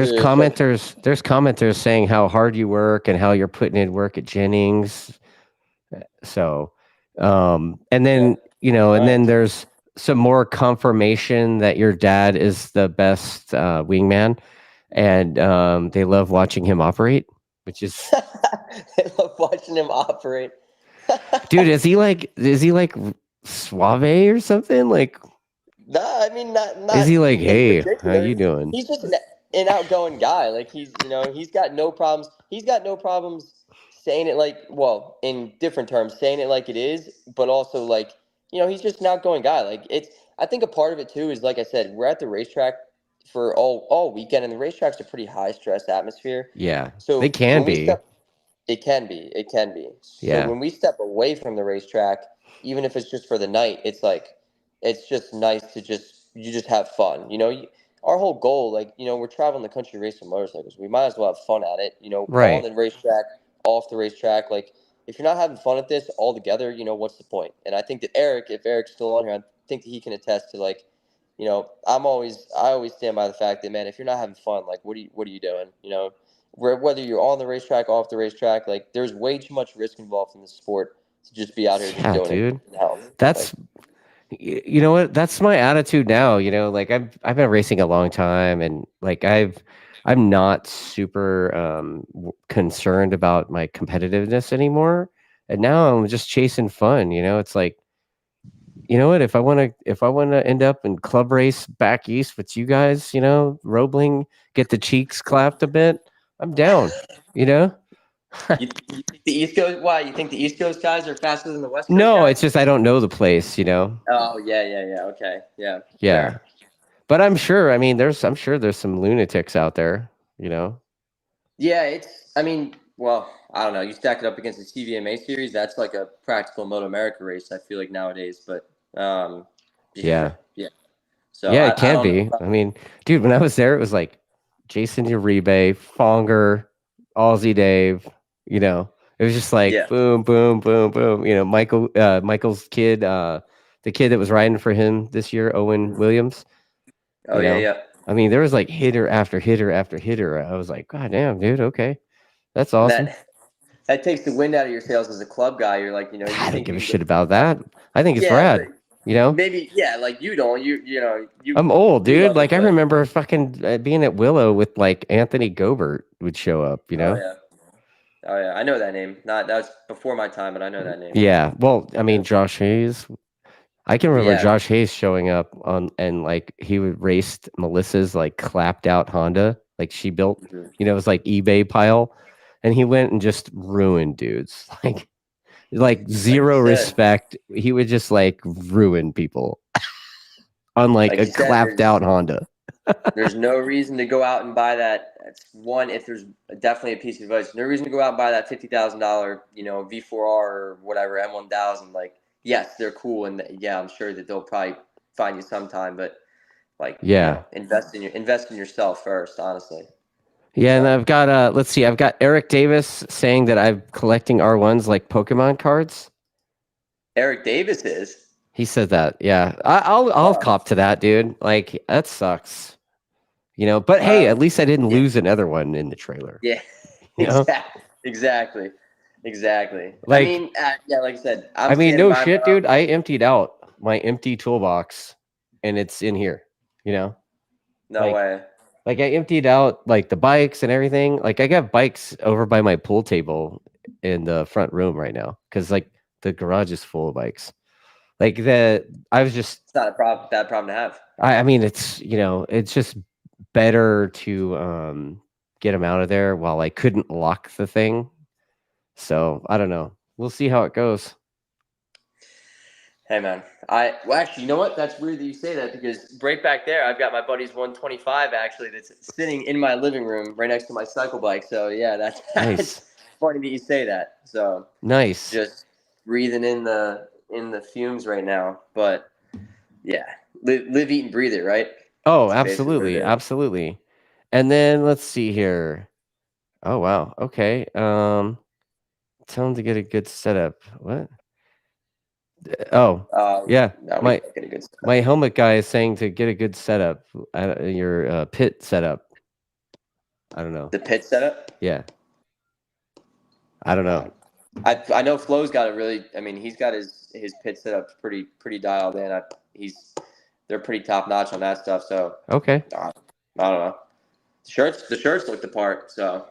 There's commenters saying how hard you work and how you're putting in work at Jennings. So and yeah. then, All and right. then there's some more confirmation that your dad is the best wingman and they love watching him operate, which is I love watching him operate. dude, is he like suave or something? Like No, I mean not is not he like, in hey, how particular. you doing? He's just an outgoing guy. Like he's got no problems. He's got no problems saying it like well in different terms, saying it like it is, but also like he's just an outgoing guy. Like it's I think a part of it too is like I said, we're at the racetrack for all weekend, and the racetrack's a pretty high stress atmosphere. Yeah, they So can when we be. step it can be. So Yeah, when we step away from the racetrack, even if it's just for the night, it's like it's just nice to just have fun. Our whole goal, like we're traveling the country racing motorcycles. We might as well have fun at it. On right. the racetrack, off the racetrack. Like if you're not having fun at this all together, what's the point? And I think that if Eric's still on here, I think that he can attest to like, I always stand by the fact that man, if you're not having fun, like what are you doing? whether you're on the racetrack, off the racetrack, like there's way too much risk involved in the sport to just be out here just Yeah, doing dude. it in health. That's you know what? That's my attitude now. You know, like I've been racing a long time, and like I'm not super concerned about my competitiveness anymore. And now I'm just chasing fun. You know, it's like, you know what? If I want to end up in club race back east with you guys, you know, Roebling, get the cheeks clapped a bit, I'm down. You know. You think the East Coast? Why you think the East Coast guys are faster than the West Coast No, it's guys? just I don't know the place. You know. Oh yeah. Okay, yeah, Yeah. fair. But I'm sure. I mean, I'm sure there's some lunatics out there. You know. Yeah, it's. I mean, well, I don't know. You stack it up against the CVMA series. That's like a practical MotoAmerica race. I feel like nowadays, but Yeah. yeah. So Yeah, it I can don't know. be. I mean, dude, when I was there, it was like Jason Uribe, Fonger, Aussie Dave. You know, it was just like Yeah. boom, boom, boom, boom. You know, Michael's kid, the kid that was riding for him this year, Owen Williams. Oh You know, yeah. I mean, there was like hitter after hitter after hitter. I was like, God damn, dude. Okay, that's And awesome. that takes the wind out of your sails as a club guy. You're like, you I don't think give you a can go. shit about that. I think it's Yeah, but rad. You know, maybe like you don't. I'm old, You dude. love Like it, I but remember fucking being at Willow with like Anthony Gobert would show up. You oh know. yeah. Oh yeah, I know that name. Not that's before my time, but I know that name. Yeah. Well, I Yeah. mean, Josh Hayes. I can remember Yeah. Josh Hayes showing up on and like he would race Melissa's like clapped out Honda, like she built. Mhm. You know, it was like eBay pile, and he went and just ruined dudes. Like Like you zero said, respect. He would just like ruin people on like like a you said, clapped out Honda. there's no reason to go out and buy that. That's one. If there's definitely a piece of advice, no reason to go out and buy that $50,000, V4R or whatever M1000. Like, yes, they're cool, and yeah, I'm sure that they'll probably find you sometime. But like, Yeah. invest in yourself first, honestly. Yeah, and So I've got let's see, I've got Eric Davis saying that I'm collecting R1s like Pokemon cards. Eric Davis is. He said that. Yeah. I'll Oh, cop to that, dude. Like that sucks. You know, but hey, at least I didn't yeah, lose another one in the trailer. yeah, You know? exactly. I Like mean, yeah, like I said, I I'm mean, standing no by shit, dude. I emptied out my empty toolbox and it's in here, you know? no Like way. I emptied out like the bikes and everything. Like I got bikes over by my pool table in the front room right now cuz like the garage is full of bikes. Like I was just It's not a bad problem to have. I mean it's, you know, it's just better to get them out of there while I couldn't lock the thing. So, I don't know. We'll see how it goes. Hey man, well actually, you know what? That's weird that you say that because right back there, I've got my buddy's 125 actually that's sitting in my living room right next to my cycle bike. So yeah, that's Nice. funny that you say that. So Nice. just breathing in the fumes right now, but yeah, live, eat, and breathe it, right? Oh, That's basically what it absolutely. is. Absolutely. And then let's see here. Oh, wow. Okay. Tell him to get a good setup. What? Oh, yeah. No, we My can't get a good stuff. my helmet guy is saying to get a good setup. Your pit setup. I don't know. The pit setup. Yeah. I don't know. I know Flo's got a really. I mean, he's got his pit setup pretty dialed in. They're pretty top notch on that stuff. So Okay. I don't know. The shirts look the part. So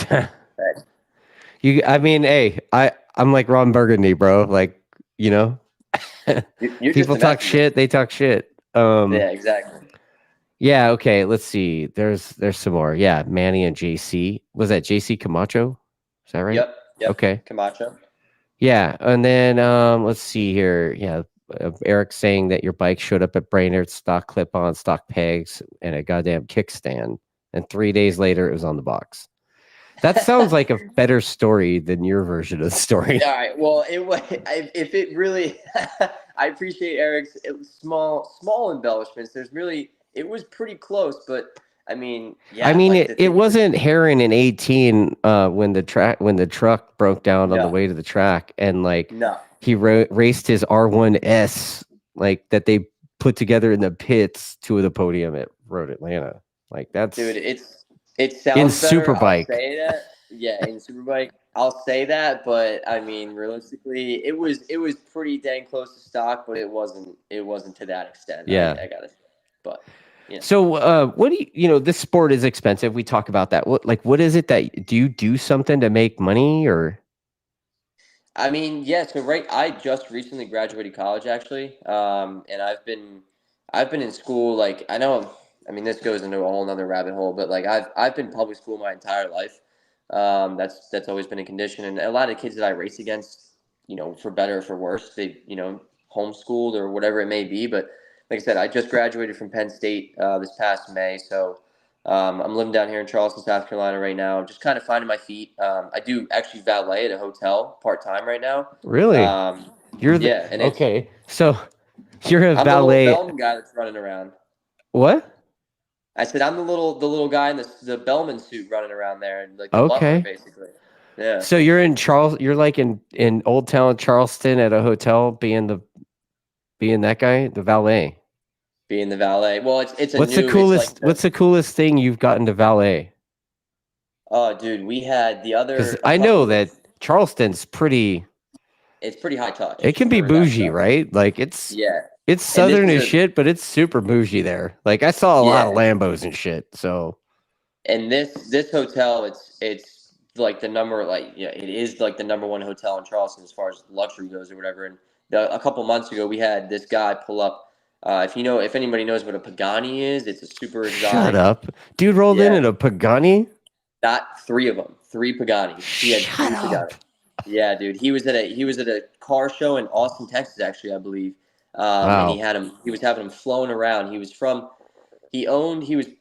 I mean, hey, I'm like Ron Burgundy, bro. Like, you know, you're just people a talk messenger. shit, they talk shit. Yeah, exactly. Yeah, okay, let's see. There's some more. Yeah, Manny and JC. Was that JC Camacho? Is that right? Yep. Okay. Camacho. Yeah, and then let's see here. Yeah, Eric saying that your bike showed up at Brainerd, stock clip-on, stock pegs, and a goddamn kickstand, and 3 days later it was on the box. That sounds like a better story than your version of the story. All right. Well, if it really, I appreciate Eric's small embellishments. It was pretty close, but I mean, yeah. I mean, Like it wasn't Heron in 18 when the truck broke down on the way to the track, and like No. he raced his R1S like that they put together in the pits to the podium at Road Atlanta. Like that's Dude, It in sounds better. I'll Superbike. say that. Yeah, in Superbike, I'll say that. But I mean, realistically, it was pretty dang close to stock, but it wasn't to that extent. Yeah. I gotta say, but you know. So, what do this sport is expensive. We talk about that. What is it that do you do something to make money or? I mean, yeah. So I just recently graduated college actually, and I've been in school. Like I know, I mean, this goes into a whole nother rabbit hole, but like I've been public school my entire life. That's always been a condition, and a lot of kids that I race against, for better or for worse, they homeschooled or whatever it may be. But like I said, I just graduated from Penn State this past May, so I'm living down here in Charleston, South Carolina right now. I'm just kind of finding my feet. I do actually valet at a hotel part time right now. Really? You're the Yeah, and okay. So you're a I'm the little valet. bellman guy that's running around. What? I said I'm the little guy in the bellman suit running around there, and like the butler Okay. basically. Yeah, So you're in You're like in Old Town Charleston at a hotel, being that guy, the valet. being the valet. Well, it's like What's the coolest thing you've gotten to valet? oh, dude, we had Because a I know couple of. that Charleston's pretty. It's pretty high touch It can be for that bougie, stuff. right? Like it's Yeah, it's and this southern is as a shit, but it's super bougie there. Like I saw a lot of yeah. Lambos and shit. So And this hotel, it's like the number, like, yeah, it is like the number one hotel in Charleston as far as luxury goes or whatever. And a couple months ago, we had this guy pull up. If anybody knows what a Pagani is, it's a super shut exotic. up, dude. Rolled in Yeah, at a Pagani. not three of them, three Paganis. He had Shut three Paganis. up. Yeah, dude. He was at a car show in Austin, Texas, actually, I believe. And Wow. he was having him flown around. He was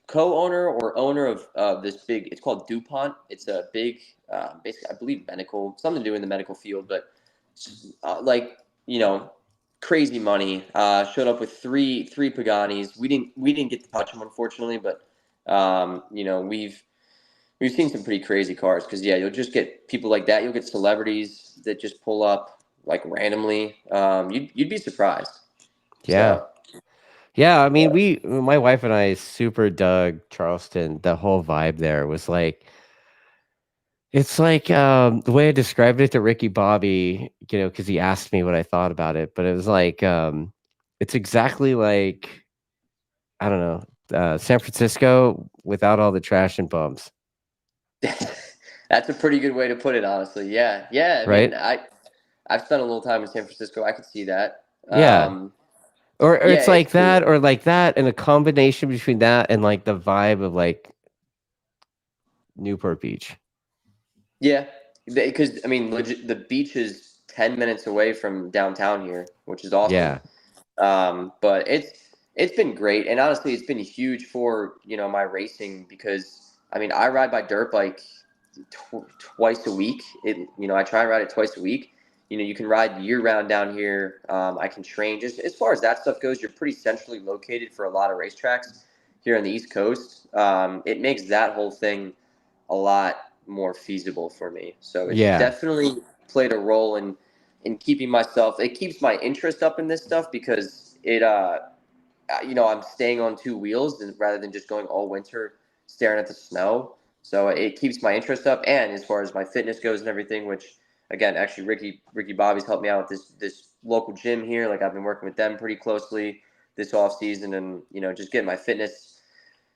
co-owner or owner of this big. It's called DuPont. It's a big, basically, I believe medical, something to do in the medical field, but like you know, crazy money. Showed up with three Paganis. We didn't get to touch them unfortunately, but we've seen some pretty crazy cars because yeah, you'll just get people like that. You'll get celebrities that just pull up like randomly. You'd be surprised. Yeah. So Yeah. I mean, yeah. my wife and I super dug Charleston. The whole vibe there was like, it's like the way I described it to Ricky Bobby, because he asked me what I thought about it, but it was like, it's exactly like, I don't know, San Francisco without all the trash and bums, That's a pretty good way to put it, honestly. Yeah, yeah. I mean, right? I've spent a little time in San Francisco. I could see that. Yeah. Or Yeah, it's it's cool. like that, and a combination between that and like the vibe of like Newport Beach. Yeah, because I mean, legit, the beach is 10 minutes away from downtown here, which is awesome. Yeah. But it's been great, and honestly, it's been huge for my racing because I mean, I ride my dirt bike twice a week. I try and ride it twice a week. You can ride year round down here. I can train just as far as that stuff goes. You're pretty centrally located for a lot of racetracks here on the East Coast. It makes that whole thing a lot more feasible for me. So it's Yeah. definitely played a role in keeping myself. It keeps my interest up in this stuff because I'm staying on two wheels and rather than just going all winter staring at the snow. So it keeps my interest up, and as far as my fitness goes and everything, which again, actually, Ricky Bobby's helped me out with this local gym here. Like I've been working with them pretty closely this off season, and just getting my fitness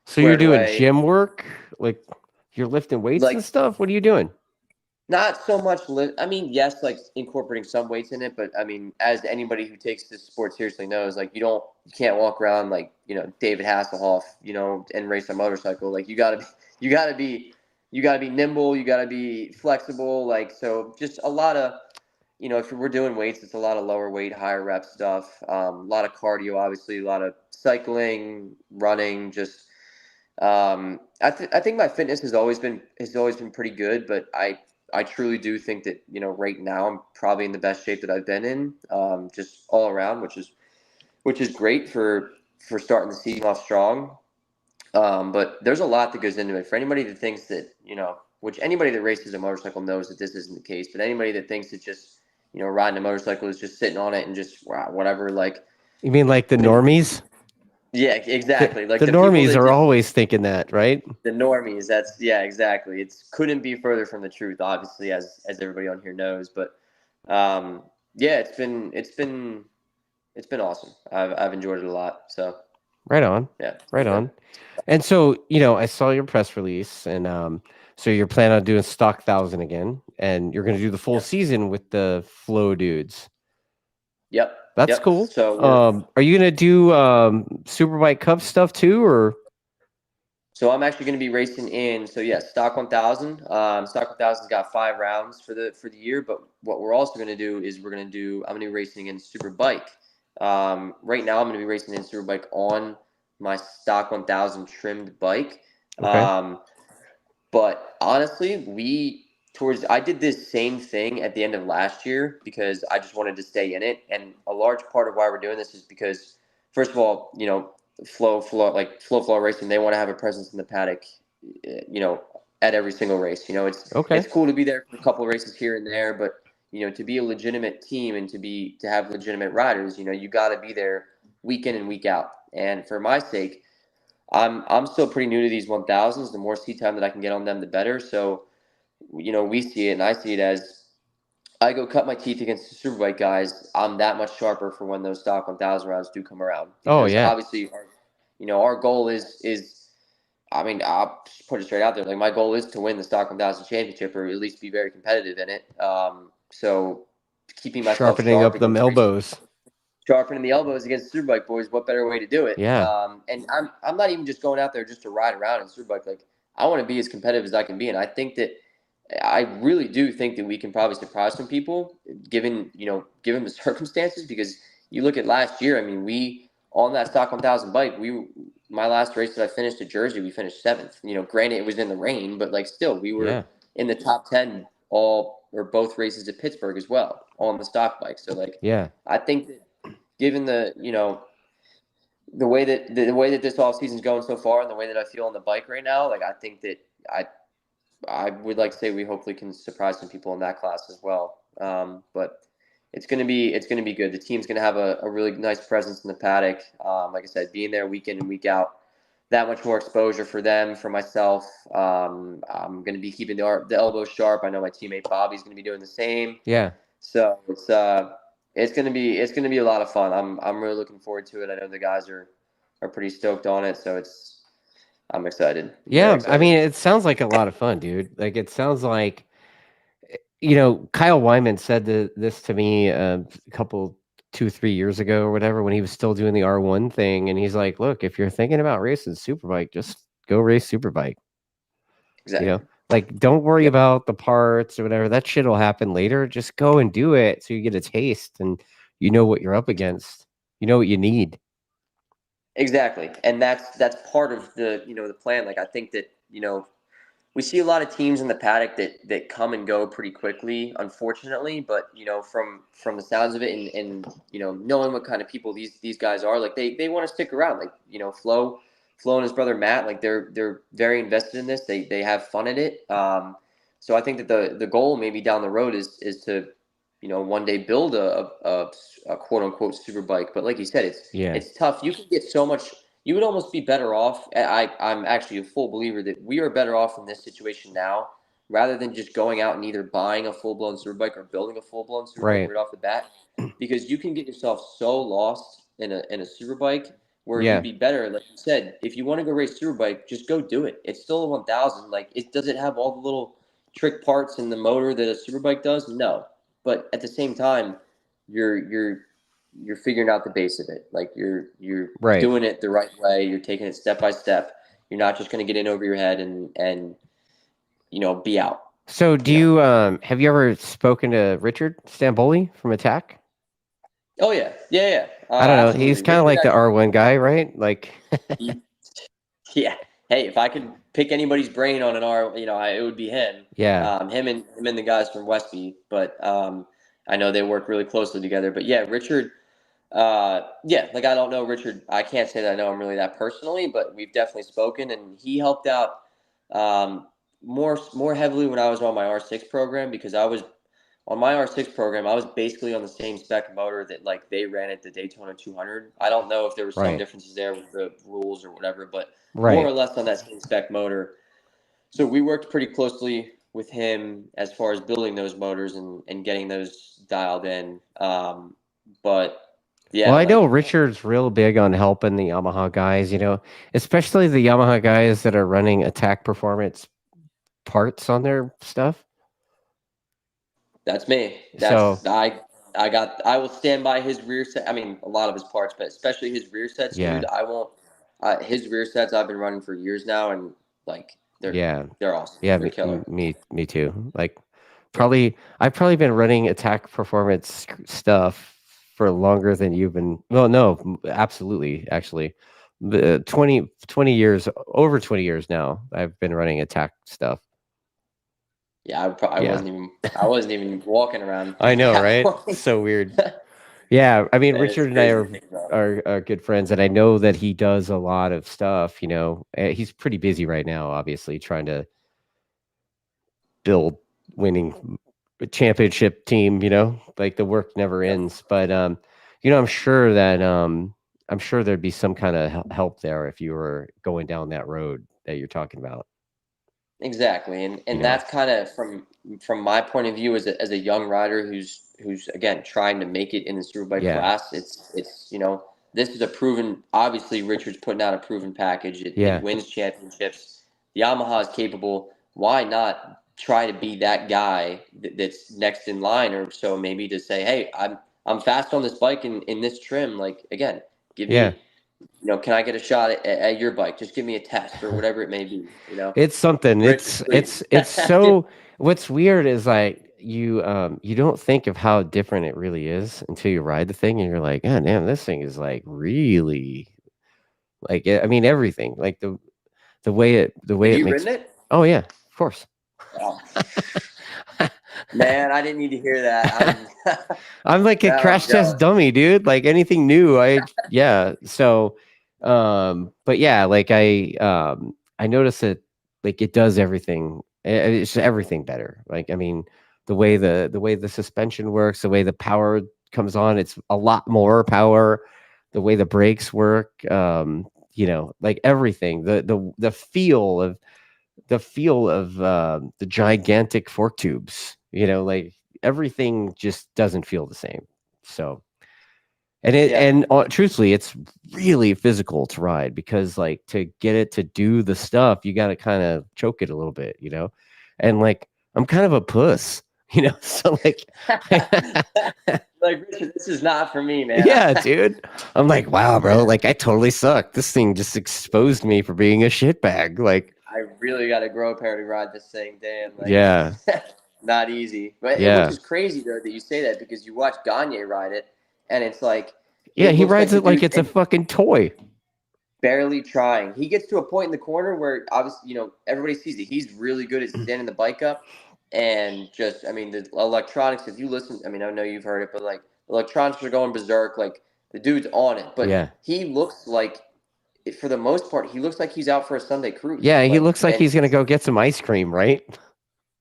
So you're squared doing away. gym work? Like you're lifting weights and Like stuff? What are you doing? not so much I mean, yes, like incorporating some weights in it, but I mean, as anybody who takes this sport seriously knows, like you can't walk around like, David Hasselhoff, and race a motorcycle. Like you gotta be you gotta be nimble, you gotta be flexible. Like so just a lot of if we're doing weights, it's a lot of lower weight, higher rep stuff. A lot of cardio, obviously, a lot of cycling, running, just I think my fitness has always been pretty good, but I truly do think that right now I'm probably in the best shape that I've been in, just all around, which is great for starting the season off strong. But there's a lot that goes into it. For anybody that thinks that which anybody that races a motorcycle knows that this isn't the case, but anybody that thinks that just riding a motorcycle is just sitting on it and just wow, whatever, like You mean like the I mean, normies? Yeah, exactly. Like The the people normies that are just always thinking that, right? the normies. That's yeah, exactly. It's couldn't be further from the truth, obviously, as everybody on here knows. But um, yeah, it's been awesome. I've enjoyed it a lot. So Right on. yeah, it's Right been good. on. And so, I saw your press release, and so you're planning on doing stock thousand again, and you're going to do the full Yep. season with the Flow dudes. Yep. That's Yep. cool. So we're Are you going to do Superbike Cup stuff too, or So I'm actually going to be racing in. So yes, Stock 1000. Stock 1000's got 5 rounds for the year. But what we're also going to do is we're going to do. I'm going to be racing in Superbike. Right now, I'm going to be racing in Superbike on my Stock 1000 trimmed bike. okay? But honestly, I did this same thing at the end of last year because I just wanted to stay in it. And a large part of why we're doing this is because, first of all, FLO4LAW Racing, they want to have a presence in the paddock, you know, at every single race. It's Okay. cool to be there for a couple of races here and there, but to be a legitimate team and to have legitimate riders, you got to be there week in and week out. And for my sake, I'm still pretty new to these 1000s. The more seat time that I can get on them, the better. So, we see it and I see it as I go cut my teeth against the Superbike guys. I'm that much sharper for when those stock 1000 rounds do come around Oh because yeah. obviously, our goal is. I mean, I'll just put it straight out there. Like my goal is to win the stock 1000 championship or at least be very competitive in it. So keeping myself Sharpening sharp up them against elbows. sharpening the elbows against Superbike boys. What better way to do it? Yeah. And I'm not even just going out there just to ride around in Superbike. Like I want to be as competitive as I can be, and I really do think that we can probably surprise some people, given the circumstances. Because you look at last year. I mean, we on that stock 1000 bike, my last race that I finished at Jersey, we finished seventh. Granted it was in the rain, but like still, we were Yeah. in the top 10 all or both races at Pittsburgh as well on the stock bike. So like, Yeah. I think that given the way that this off season's going so far and the way that I feel on the bike right now, like I think that I I would like to say we hopefully can surprise some people in that class as well. But it's gonna be good. The team's gonna have a really nice presence in the paddock. Like I said, being there week in and week out, that much more exposure for them, for myself. I'm gonna be keeping the elbows sharp. I know my teammate Bobby's gonna be doing the same. Yeah. So it's gonna be a lot of fun. I'm really looking forward to it. I know the guys are pretty stoked on it, so I'm excited. Very Yeah. I excited. mean, it sounds like a lot of fun, dude. Like it sounds like Kyle Wyman said this to me a couple 2 3 years ago or whatever when he was still doing the R1 thing, and he's like, "Look, if you're thinking about racing superbike, just go race superbike." Exactly. Like don't worry Yep. about the parts or whatever. That shit will happen later. Just go and do it so you get a taste and you know what you're up against. You know what you need. Exactly. And that's part of the plan. Like I think that, we see a lot of teams in the paddock that come and go pretty quickly, unfortunately. But from the sounds of it, and knowing what kind of people these guys are, like they want to stick around. Like Flo and his brother Matt, like they're very invested in this. They have fun in it. So I think that the goal maybe down the road is to one day build a quote unquote super bike. But like you said, it's Yeah. it's tough. You can get so much. You would almost be better off. I'm actually a full believer that we are better off in this situation now rather than just going out and either buying a full blown superbike or building a full blown superbike Right. right off the bat, because you can get yourself so lost in a superbike where you'd Yeah. be better. Like you said, if you want to go race superbike, just go do it. It's still a 1000. Like does it have all the little trick parts in the motor that a superbike does? No, but at the same time, you're figuring out the base of it. Like you're Right. doing it the right way. You're taking it step by step. You're not just going to get in over your head and be out. So do You know. you have you ever spoken to Richard Stamboli from Attack? Oh yeah, yeah, yeah. I don't know. He's Absolutely. kind of Richard like the R1 guy, right? Like actually, yeah. Hey, if I could pick anybody's brain on an R, it would be him. yeah. Him and the guys from Westby. But I know they work really closely together. But yeah, Richard. Yeah, like I don't know Richard. I can't say that I know him really that personally, but we've definitely spoken, and he helped out more heavily when I was on my R6 program because on my R6 program, I was basically on the same spec motor that like they ran at the Daytona 200. I don't know if there were some Right. differences there with the rules or whatever, but more or Right. less on that same spec motor. So we worked pretty closely with him as far as building those motors and getting those dialed in. But Well, yeah, I know like Richard's real big on helping the Yamaha guys, especially the Yamaha guys that are running attack performance parts on their stuff. that's me. So, I will stand by his rear set. I mean, a lot of his parts, but especially his rear sets, dude. yeah. I won't. His rear sets I've been running for years now, and like Yeah. they're awesome. Yeah, They're killer. me too. Like Yeah. I've probably been running attack performance stuff for longer than you've been. Well, no, absolutely. Actually, the 20 years, over 20 years now, I've been running attack stuff. Yeah, Yeah. I wasn't even walking around I at know, that right? point. So weird. Yeah, I mean, Man, it's Richard and I crazy to think about. are good friends, and I know that he does a lot of stuff. He's pretty busy right now, obviously, trying to build winning championship team. Like the work never Yep. ends. But I'm sure there'd be some kind of help there if you were going down that road that you're talking about. Exactly, You and know, that's kind of from my point of view as a young rider who's again trying to make it in the superbike yeah, class. It's this is a proven. Obviously, Richard's putting out a proven package. It yeah, wins championships. Yamaha is capable. Why not try to be that guy that's next in line, or so maybe to say, hey, I'm fast on this bike in this trim. Like again, give yeah. me can I get a shot at your bike? Just give me a test or whatever it may be. It's something. Richard, please. It's so. What's weird is like you don't think of how different it really is until you ride the thing, and you're like, oh damn, this thing is like really like. I mean, everything like the Have way it you makes. ridden it? Oh yeah, of course. Oh, man, I didn't need to hear that. I'm like a I'm crash test jealous. dummy, dude. Like anything new, yeah. So, but yeah, like I noticed that like it does everything. It's everything better. Like I mean, the way the suspension works, the way the power comes on, it's a lot more power. The way the brakes work, like everything. The feel of the gigantic fork tubes. Like everything just doesn't feel the same. So, Yeah, truthfully, it's really physical to ride because like to get it to do the stuff, you got to kind of choke it a little bit, and like I'm kind of a puss, so like, like Richard, this is not for me, man. yeah, dude, I'm like, wow, bro, like I totally suck. This thing just exposed me for being a shitbag. Like, I really got to grow a pair to ride this thing, damn. Like, yeah, not easy. But which yeah, is crazy though that you say that because you watch Gagne ride it, and it's like yeah. it He looks rides like the it like dude it's a fucking toy. barely trying. He gets to a point in the corner where obviously, everybody sees it. He's really good at standing the bike up and just, I mean, the electronics, if you listen, I mean, I know you've heard it, but like electronics are going berserk. Like the dude's on it, but Yeah. he looks like, for the most part, he looks like he's out for a Sunday cruise. Yeah, he Like, looks like and he's gonna go get some ice cream, right?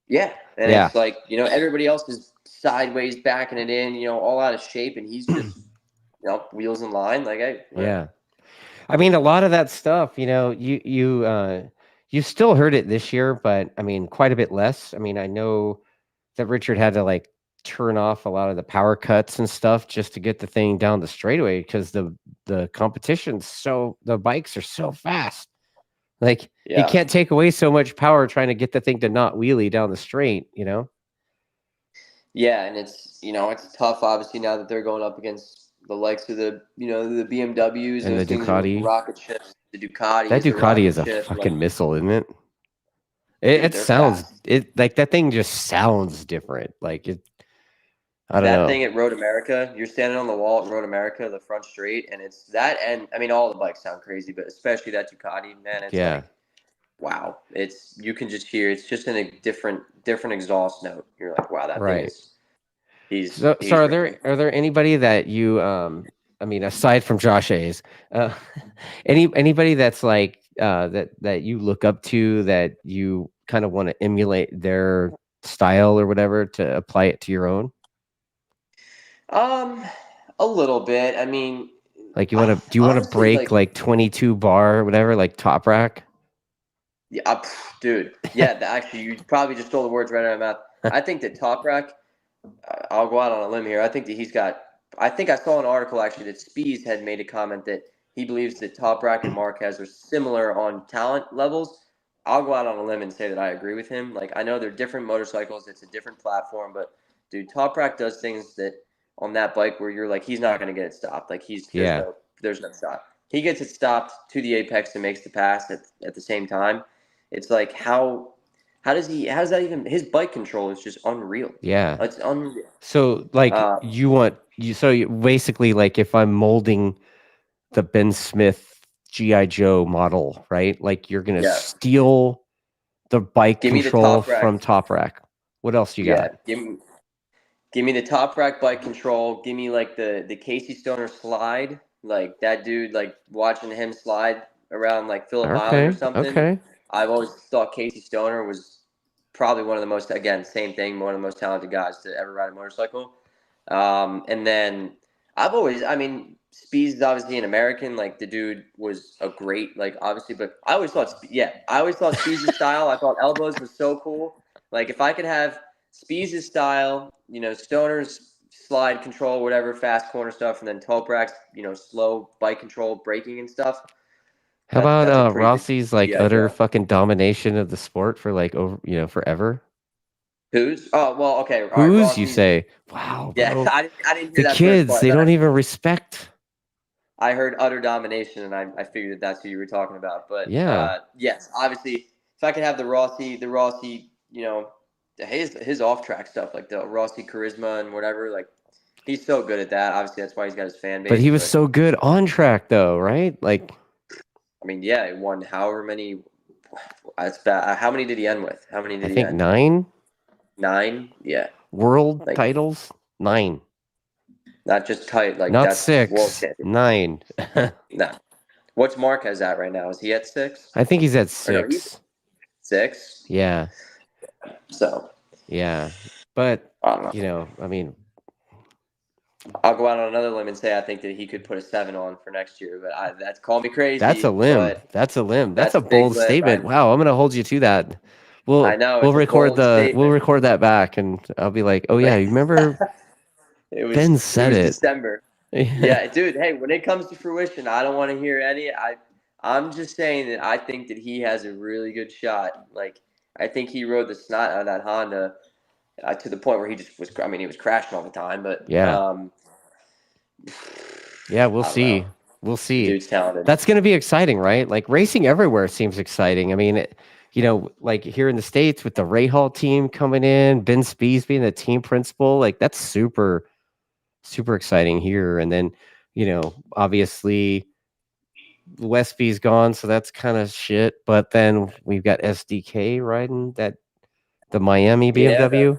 yeah, and Yeah, it's like, everybody else is sideways backing it in, all out of shape, and he's just, wheels in line. Like, hey, whatever. yeah. I mean, a lot of that stuff, you still heard it this year, but I mean, quite a bit less. I mean, I know that Richard had to like turn off a lot of the power cuts and stuff just to get the thing down the straightaway because the bikes are so fast. Like he Yeah. can't take away so much power trying to get the thing to not wheelie down the straight. Yeah, and it's tough obviously now that they're going up against the likes of the BMWs. And the Those things are Ducati. rocket ships. The That Ducati is a Ducati rocket is a ship. Like, fucking missile, isn't it? It, dude, it they're sounds fast. it like that thing just sounds different. Like it, I don't That know. thing at Road America, you're standing on the wall at Road America, the front straight, and it's that. And I mean, all the bikes sound crazy, but especially that Ducati, man, it's Yeah, like, wow. You can just hear it's just in a different exhaust note. You're like, wow, that thing right. is So he's are ripping. there anybody that you I mean aside from Josh Hayes, uh anybody that's like that you look up to that you kind of want to emulate their style or whatever to apply it to your own? A little bit. I mean, Like do you want to honestly, break like 22 bar or whatever, like top rack? yeah, dude. Yeah, actually, you probably just stole the words right out of my mouth. I think that Top Rack. I'll go out on a limb here. I think that he's got. I think I saw an article actually that Spees had made a comment that he believes that Top Rack and Marquez are similar on talent levels. I'll go out on a limb and say that I agree with him. Like I know they're different motorcycles. It's a different platform, but dude, Top Rack does things that on that bike where you're like he's not going to get it stopped. Like Yeah. there's no stop. He gets it stopped to the apex and makes the pass at the same time. It's like how does that even his bike control is just unreal. Yeah. It's unreal. So like you basically like if I'm molding the Ben Smith GI Joe model, right? Like you're gonna Yeah. steal the bike Give me the control Top Rack. from Top Rack. What else you Yeah. got? Give me the Top Rack bike control. Give me like the Casey Stoner slide. Like that dude, like watching him slide around like Phillip Island or Okay. something. Okay. I've always thought Casey Stoner was probably one of the most, again, same thing, one of the most talented guys to ever ride a motorcycle. And then I mean, Speeds is obviously an American. Like the dude was a great, like obviously, but I always thought, I always thought Speeds' style. I thought Elbows was so cool. Like if I could have Speeds' style, Stoner's slide control, whatever, fast corner stuff, and then Toprak's, slow bike control, braking and stuff. How about That's a pretty good Rossi's like GI utter Joe. fucking domination of the sport for like over forever? Who's? Oh well, okay, all right. Who's you Rossi's. say? Wow, Yeah, bro. I didn't hear The that first kids, part. they Then don't even respect. I heard utter domination, and I figured that that's who you were talking about. But Yeah. yes, obviously, if I could have the Rossi, his off track stuff, like the Rossi charisma and whatever, like he's so good at that. Obviously, that's why he's got his fan But base. he was But so good on track though, right? Like I mean, yeah, he won however many. That's bad. How many did he end with? How many I did he think end? 9 9. Yeah, world like titles. 9. not just tight. Like Not that's world 6. champion. 9. No. What's Marquez at right now? Is he at 6? I think he's at Or no, he's 6. 6. Yeah. So Yeah. But, I don't know. I mean, I'll go out on another limb and say I think that he could put a 7 on for next year. But that's call me that's a crazy, limb. but That's a limb. That's that's a a big bold limb. statement. Wow, I'm going to hold you to that. I We'll know we'll it's a record bold the we'll statement. record that back and I'll be like, "Oh yeah, But you remember Ben it said was it." December. Yeah, dude. Hey, when it comes to fruition, I don't want to hear any. I'm just saying that I think that he has a really good shot. Like I think he rode the snot out of that Honda to the point where he just was. I mean, he was crashing all the time. But Yeah. Yeah, we'll I don't know. see. We'll see. Dude's talented. That's going to be exciting, right? Like racing everywhere seems exciting. I mean, like here in the States with the Rahal team coming in, Ben Spies being the team principal, like that's super, super exciting here. And then, obviously Westby's gone, so that's kind of shit. But then we've got SDK riding the Miami Yeah, BMW,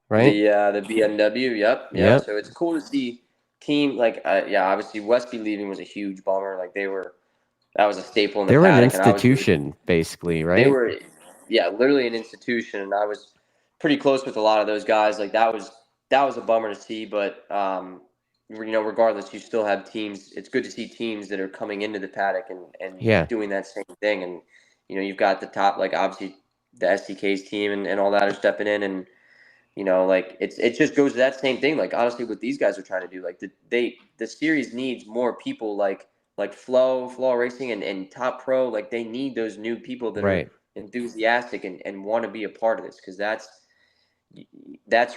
right? the BMW. Yep. Yep. So it's cool to see team like yeah. Obviously, Westby leaving was a huge bummer. Like that was a staple in the They were an paddock, and I was institution, basically, they right? were yeah literally an institution, and I was pretty close with a lot of those guys. Like that was a bummer to see, but regardless, you still have teams. It's good to see teams that are coming into the paddock and Yeah. doing that same thing, and you've got the top like obviously the SDK's team and all that are stepping in and. Like it just goes to that same thing. Like honestly, what these guys are trying to do, like the series needs more people like FLO Racing and Top Pro. Like they need those new people that are Right. enthusiastic and want to be a part of this because that's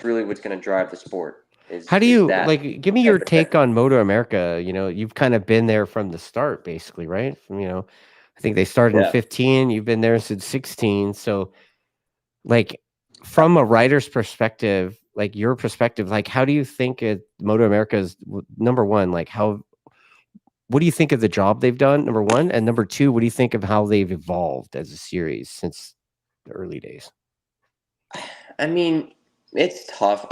really what's going to drive the sport. How do Is you that like give me your take on MotoAmerica? You've kind of been there from the start, basically, right? I think they started in yeah. 15, you've been there since 16. So like from a writer's perspective, like your perspective, like how do you think MotoAmerica is number one, like what do you think of the job they've done, number one? And number two, what do you think of how they've evolved as a series since the early days? I mean, it's tough.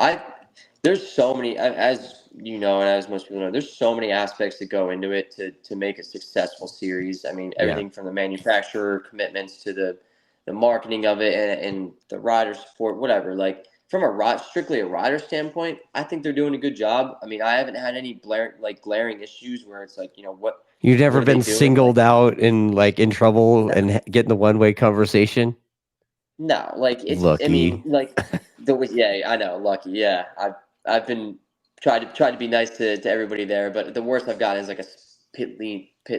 There's so many, as you know, and as most people know, there's so many aspects that go into it to make a successful series. I mean, Yeah. everything from the manufacturer commitments to the marketing of it and the rider support, whatever. Like from strictly a rider standpoint, I think they're doing a good job. I mean, I haven't had any glaring issues where it's like, what You've never are they been doing? singled Like, out and like in trouble no, and getting the one-way conversation? no, like I mean, Lucky. like yeah, I know, lucky, yeah. I've been tried to be nice to everybody there, but the worst I've gotten is like a pit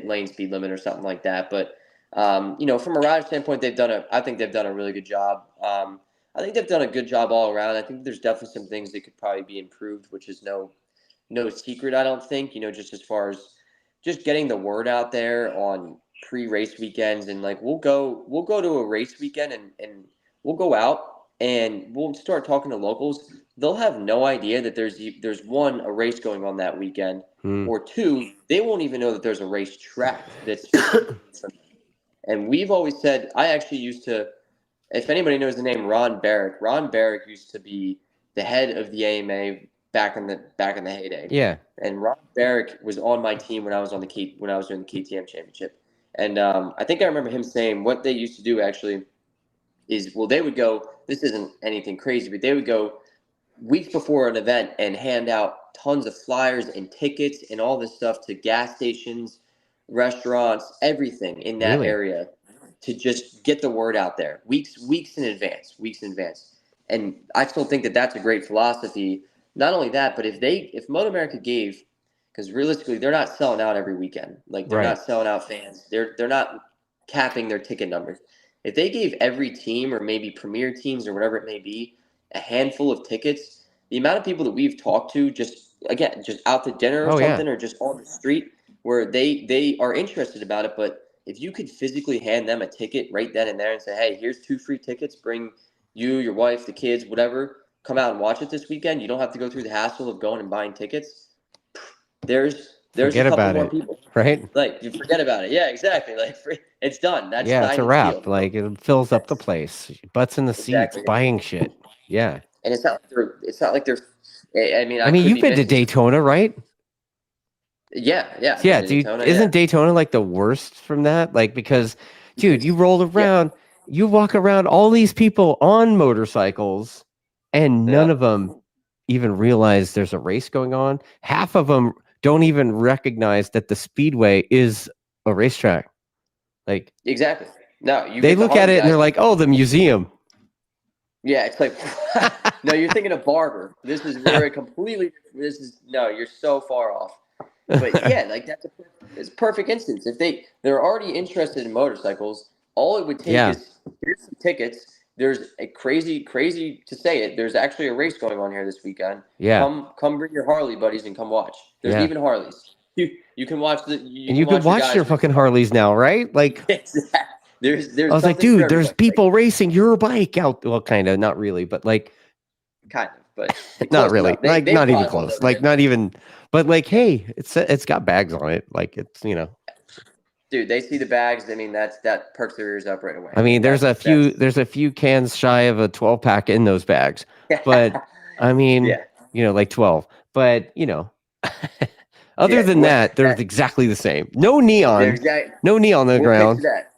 lane speed limit or something like that. But from a rider standpoint, I think they've done a really good job. I think they've done a good job all around. I think there's definitely some things that could probably be improved, which is no secret, I don't think. Just as far as just getting the word out there on pre-race weekends, and like we'll go to a race weekend and we'll go out and we'll start talking to locals. They'll have no idea that there's one, a race going on that weekend, Hmm. or two, they won't even know that there's a race track that's 15 minutes from them. And we've always said, I actually used to, if anybody knows the name Ron Barrick used to be the head of the AMA back in the heyday. Yeah. And Ron Barrick was on my team when I was when I was doing the KTM championship. And I think I remember him saying what they used to do actually is, well, they would go, this isn't anything crazy, but they would go weeks before an event and hand out tons of flyers and tickets and all this stuff to gas stations, restaurants, everything in that Really? area to just get the word out there weeks in advance. And I still think that that's a great philosophy. Not only that, but if MotoAmerica gave, because realistically they're not selling out every weekend, like they're Right. not selling out fans, they're not capping their ticket numbers. If they gave every team, or maybe premier teams or whatever it may be, a handful of tickets, the amount of people that we've talked to, just out to dinner or Oh yeah. something, or just on the street, where they are interested about it. But if you could physically hand them a ticket right then and there and say, hey, here's 2 free tickets, bring you, your wife, the kids, whatever, come out and watch it this weekend. You don't have to go through the hassle of going and buying tickets. There's a Forget couple about more it. people. Right? Like, you forget about it. Yeah, exactly. Like, it's done. That's Yeah, it's signed a and wrap. sealed. Like it fills up the That's place. Butts in the seats, exactly. buying shit. Yeah. And it's not like they're. I mean, I I mean, could you've be been to missing some. Daytona, right? Yeah, I've been Yeah, to dude, Daytona. isn't Yeah, Daytona like the worst from that? Like, because, dude, you roll yeah, around, you walk around all these people on motorcycles, and none yeah. of them even realize there's a race going on. Half of them don't even recognize that the speedway is a racetrack. Like, Exactly. No, you they get the look at Harley it and they're guys. like, oh, the museum. Yeah, it's like, no, you're thinking of Barber. We're a completely. This is no, you're so far off. But yeah, like it's a perfect instance. If they're already interested in motorcycles, all it would take Yeah, is, here's some tickets. There's a crazy to say it. There's actually a race going on here this weekend. yeah, Come bring your Harley buddies and come watch. There's yeah. even Harleys. You can watch you And can you could watch your watch guys their race. fucking Harleys now, right? Like, I There's was like, something for dude, there's everybody. Like, people racing your bike out. Well, kind of, not really, but like, kind of, but not close really, enough. like They have not a lot even of ones close, over like here, not even. But like, hey, it's got bags on it. Like it's dude. They see the bags. I mean, that perks their ears up right away. I I mean, mean, that's there's a few cans shy of a 12 pack in those bags, but I mean, yeah, like 12. But other yeah. than What that, they're exactly the same. No neon, exact. no neon on the We'll pitch ground. that.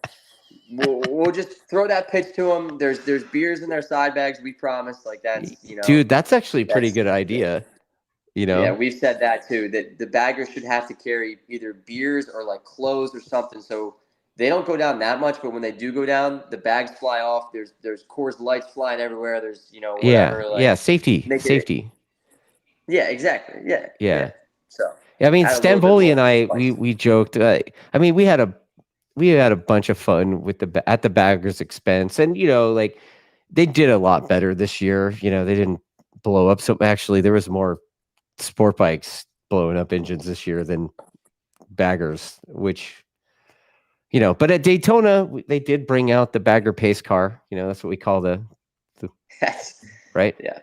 We'll just throw that pitch to them. There's beers in their side bags. We promise. Like that's Dude, that's actually a pretty that's good idea. You yeah. know, We've said that too. That the baggers should have to carry either beers or like clothes or something. So they don't go down that much, but when they do go down, the bags fly off. There's Coors Lights flying everywhere. There's yeah, whatever, yeah, like safety, make it. safety. Yeah, exactly. Yeah. Yeah. So I mean, add a little bit Stamboli more and I, spice. we joked. I mean, we had a bunch of fun with at the baggers' expense, and like they did a lot better this year. They didn't blow up. So actually, there was more sport bikes blowing up engines this year than baggers, which But at Daytona, they did bring out the bagger pace car. That's what we call the right. Yeah.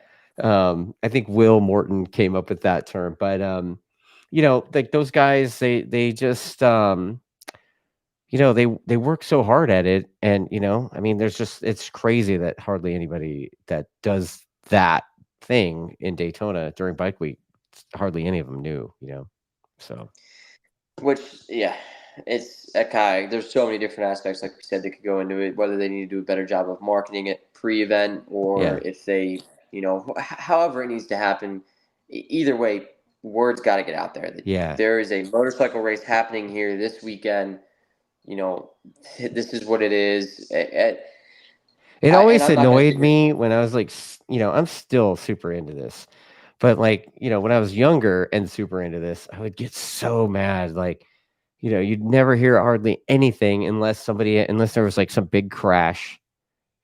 I think Will Morton came up with that term, but like those guys, they just they work so hard at it, and I mean, it's crazy that hardly anybody that does that thing in Daytona during bike week, hardly any of them knew. So Which, yeah. it's okay. There's so many different aspects, like we said, that could go into it. Whether they need to do a better job of marketing it pre-event, or Yeah. if they, however it needs to happen. Either way, word's got to get out there that Yeah. there is a motorcycle race happening here this weekend. You know, this is what it is. It And always I'm not going to annoyed sit here. me when I was like, I'm still super into this. But like, when I was younger and super into this, I would get so mad. Like, you'd never hear hardly anything unless there was like some big crash.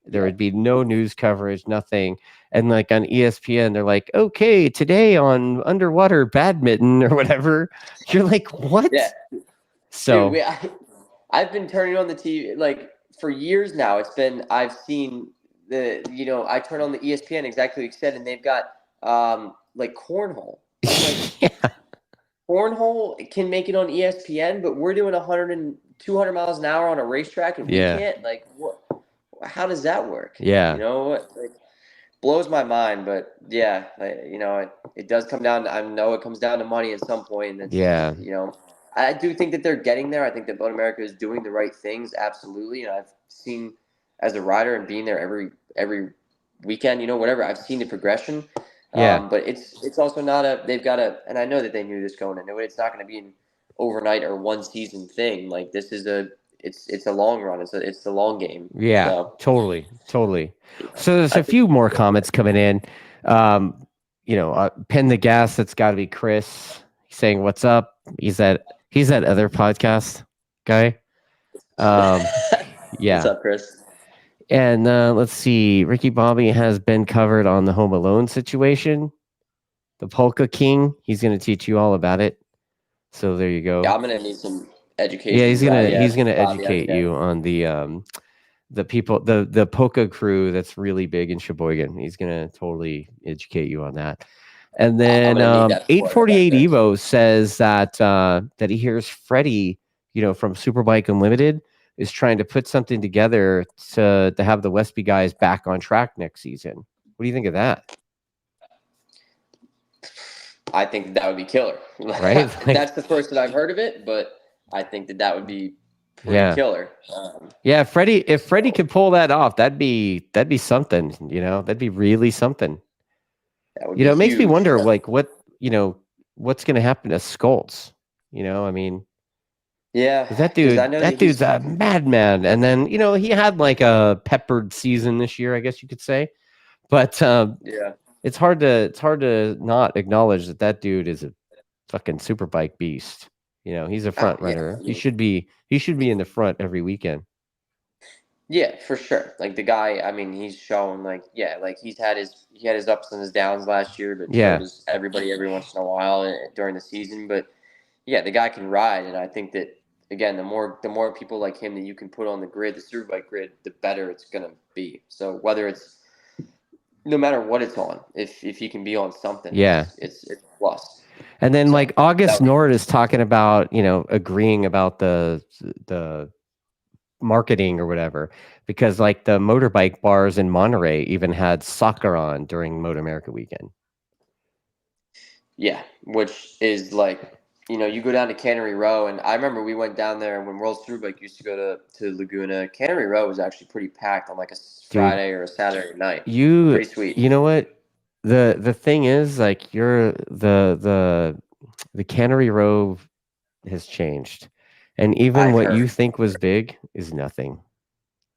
There would be no news coverage, nothing. And like on ESPN, they're like, okay, today on underwater badminton or whatever. You're like, what? Yeah, dude. So I've been turning on the TV like for years now. I've seen I turn on the ESPN exactly like you said, and they've got like cornhole. I'm like, yeah, cornhole can make it on ESPN, but we're doing 100 and 200 miles an hour on a racetrack, and we yeah, can't. Like, what? How does that work? yeah, You know what? Like, blows my mind. But yeah, it does come down. I know it comes down to money at some point, and yeah, I do think that they're getting there. I think that Boat America is doing the right things, absolutely. And I've seen as a rider and being there every weekend, whatever. I've seen the progression. yeah. But it's also not they've got and I know that they knew this going into it. It's not going to be an overnight or one season thing. Like this is it's a long run. It's the long game. Yeah, So totally, totally. So there's I a think few more comments coming in. Pin the gas. That's got to be Chris. He's saying, "What's up?" He's that other podcast guy. what's Yeah. up, Chris? And let's see. Ricky Bobby has been covered on the Home Alone situation. The Polka King. He's going to teach you all about it. So there you go. Yeah, I'm gonna need some Yeah, education. he's gonna Yeah, he's gonna Bobby, educate you on the people, the Polka crew that's really big in Sheboygan. He's gonna totally educate you on that. And I'm then gonna need that before I go back 848 there. Evo says that he hears Freddie, from Superbike Unlimited, is trying to put something together to have the Westby guys back on track next season. What do you think of that? I think that would be killer. Right? That's the first that I've heard of it, but I think that would be pretty Yeah. killer. Yeah, if Freddie could pull that off, that'd be something, that'd be really something. That would be It makes me huge. wonder, like, what's going to happen to Skoltz? I mean, Yeah, 'cause because I know that that dude's a madman. And then, he had like a peppered season this year, I guess you could say. But yeah, it's hard to not acknowledge that dude is a fucking superbike beast. He's a front yeah. runner. I He mean, should be in the front every weekend. yeah, for sure. Like the guy, I mean, he's shown like he had his ups and his downs last year, but so Yeah. does everybody every once in a while during the season. But yeah, the guy can ride, and I think that again, the more people like him that you can put on the grid, the Superbike grid, the better it's gonna be. So whether it's no matter what it's on, if he can be on something, Yeah. it's a plus. And then So like August Nord is talking about, agreeing about the marketing or whatever, because like the motorbike bars in Monterey even had soccer on during MotoAmerica weekend. yeah, which is like you go down to Cannery Row, and I remember we went down there when World Superbike used to go to Laguna. Cannery Row was actually pretty packed on like a Friday or a Saturday night. Pretty sweet. You know what? The thing is, like, the Cannery Row has changed. And even I've what you heard. think was big is nothing.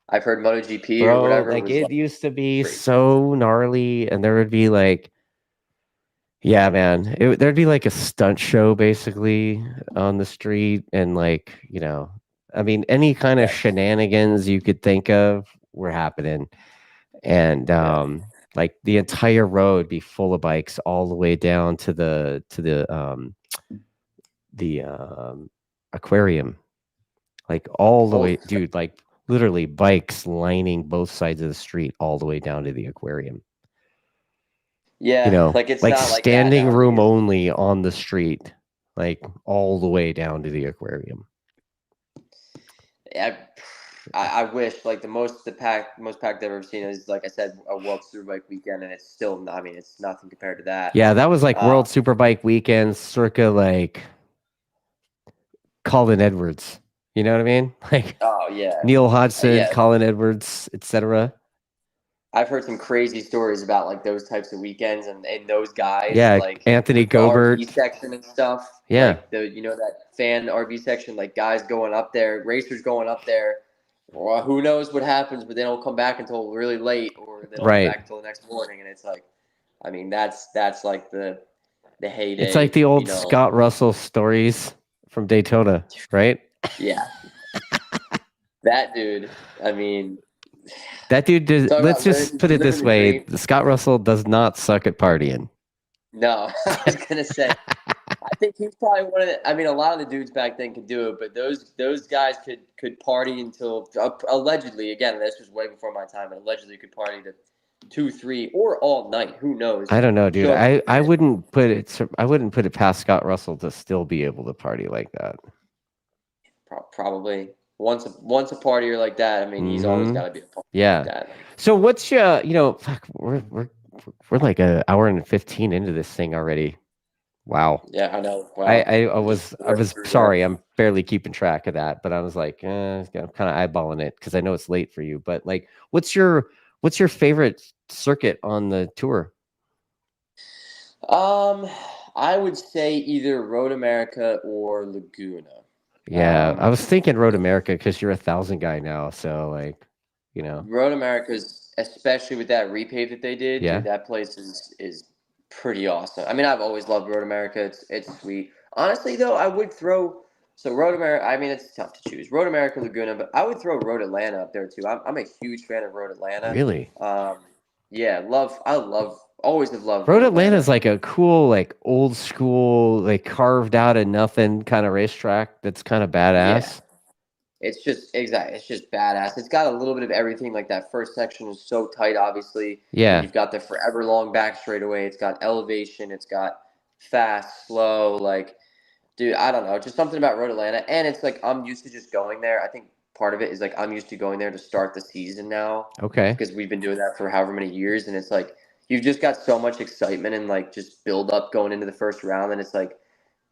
I've heard MotoGP or Bro, whatever like was it like used to be crazy. so gnarly, and there would be like, yeah, man, there'd be like a stunt show basically on the street, and like, I mean, any kind of Yeah. shenanigans you could think of were happening. And Yeah. like the entire road be full of bikes all the way down to the aquarium, like all the way, Holy dude, like literally bikes lining both sides of the street all the way down to the aquarium. Yeah, like it's Like not like that standing room nowadays. only on the street, like all the way down to the aquarium. I wish like most packed I've ever seen is like I said a World Superbike weekend, and it's still I mean it's nothing compared to that. Yeah, that was like Uh, World Superbike weekend circa like Colin Edwards. You know what I mean? Like Oh yeah, Neil Hodgson, yeah. Colin Edwards, etc. I've heard some crazy stories about like those types of weekends and those guys Yeah, like Anthony with the RV Gobert. section and stuff. Yeah, Like that fan RV section, like guys going up there, racers going up there. Well, who knows what happens, but they don't come back until really late, or they don't come right. back until the next morning, and it's like, I mean, that's like the It's like heyday, the old Scott Russell stories from Daytona, right? Yeah, that dude. I mean, That dude does. talk Let's about just put it living this the way: dream. Scott Russell does not suck at partying. No, I was gonna say. I think he's probably one of the. I mean, a lot of the dudes back then could do it, but those guys could party until allegedly. Again, this was way before my time, but allegedly could party to 2, 3, or all night. Who knows? I don't know, dude. Show up to I the gym. wouldn't put it. I wouldn't put it past Scott Russell to still be able to party like that. Probably once a partier like that. I mean, he's always Mm-hmm. got to be a partier like Yeah. that. So what's your? Fuck, we're like an hour and 15 into this thing already. Wow. Yeah, I know. I, Wow. I, I Just was I pouring was through here. sorry. I'm barely keeping track of that, but I was like, I'm kind of eyeballing it because I know it's late for you. But like, what's your favorite circuit on the tour? Um, I would say either Road America or Laguna. Yeah, I Um, was thinking Road America because you're a 1,000 guy now. So like, Road America's, especially with that repave that they did, dude. yeah, That place is pretty awesome. I mean, I've always loved Road America. It's sweet. Honestly, though, I would throw Road America. I mean, it's tough to choose Road America, Laguna, but I would throw Road Atlanta up there too. I'm a huge fan of Road Atlanta. really. Um, yeah, always have loved Road Road Atlanta is Atlanta. like a cool, like old school, like carved out of nothing kind of racetrack that's kind of Yeah. badass. It's just exactly. It's just badass. It's got a little bit of everything. Like that first section is so tight, obviously, and Yeah. you've got the forever long back straightaway. It's got elevation. It's got fast, slow. Like, dude, I don't know. Just something about Road Atlanta, and it's like I'm used to just going there. I think part of it is like I'm used to going there to start the season now Okay. because we've been doing that for however many years, and it's like you've just got so much excitement and like just build up going into the first round, and it's like,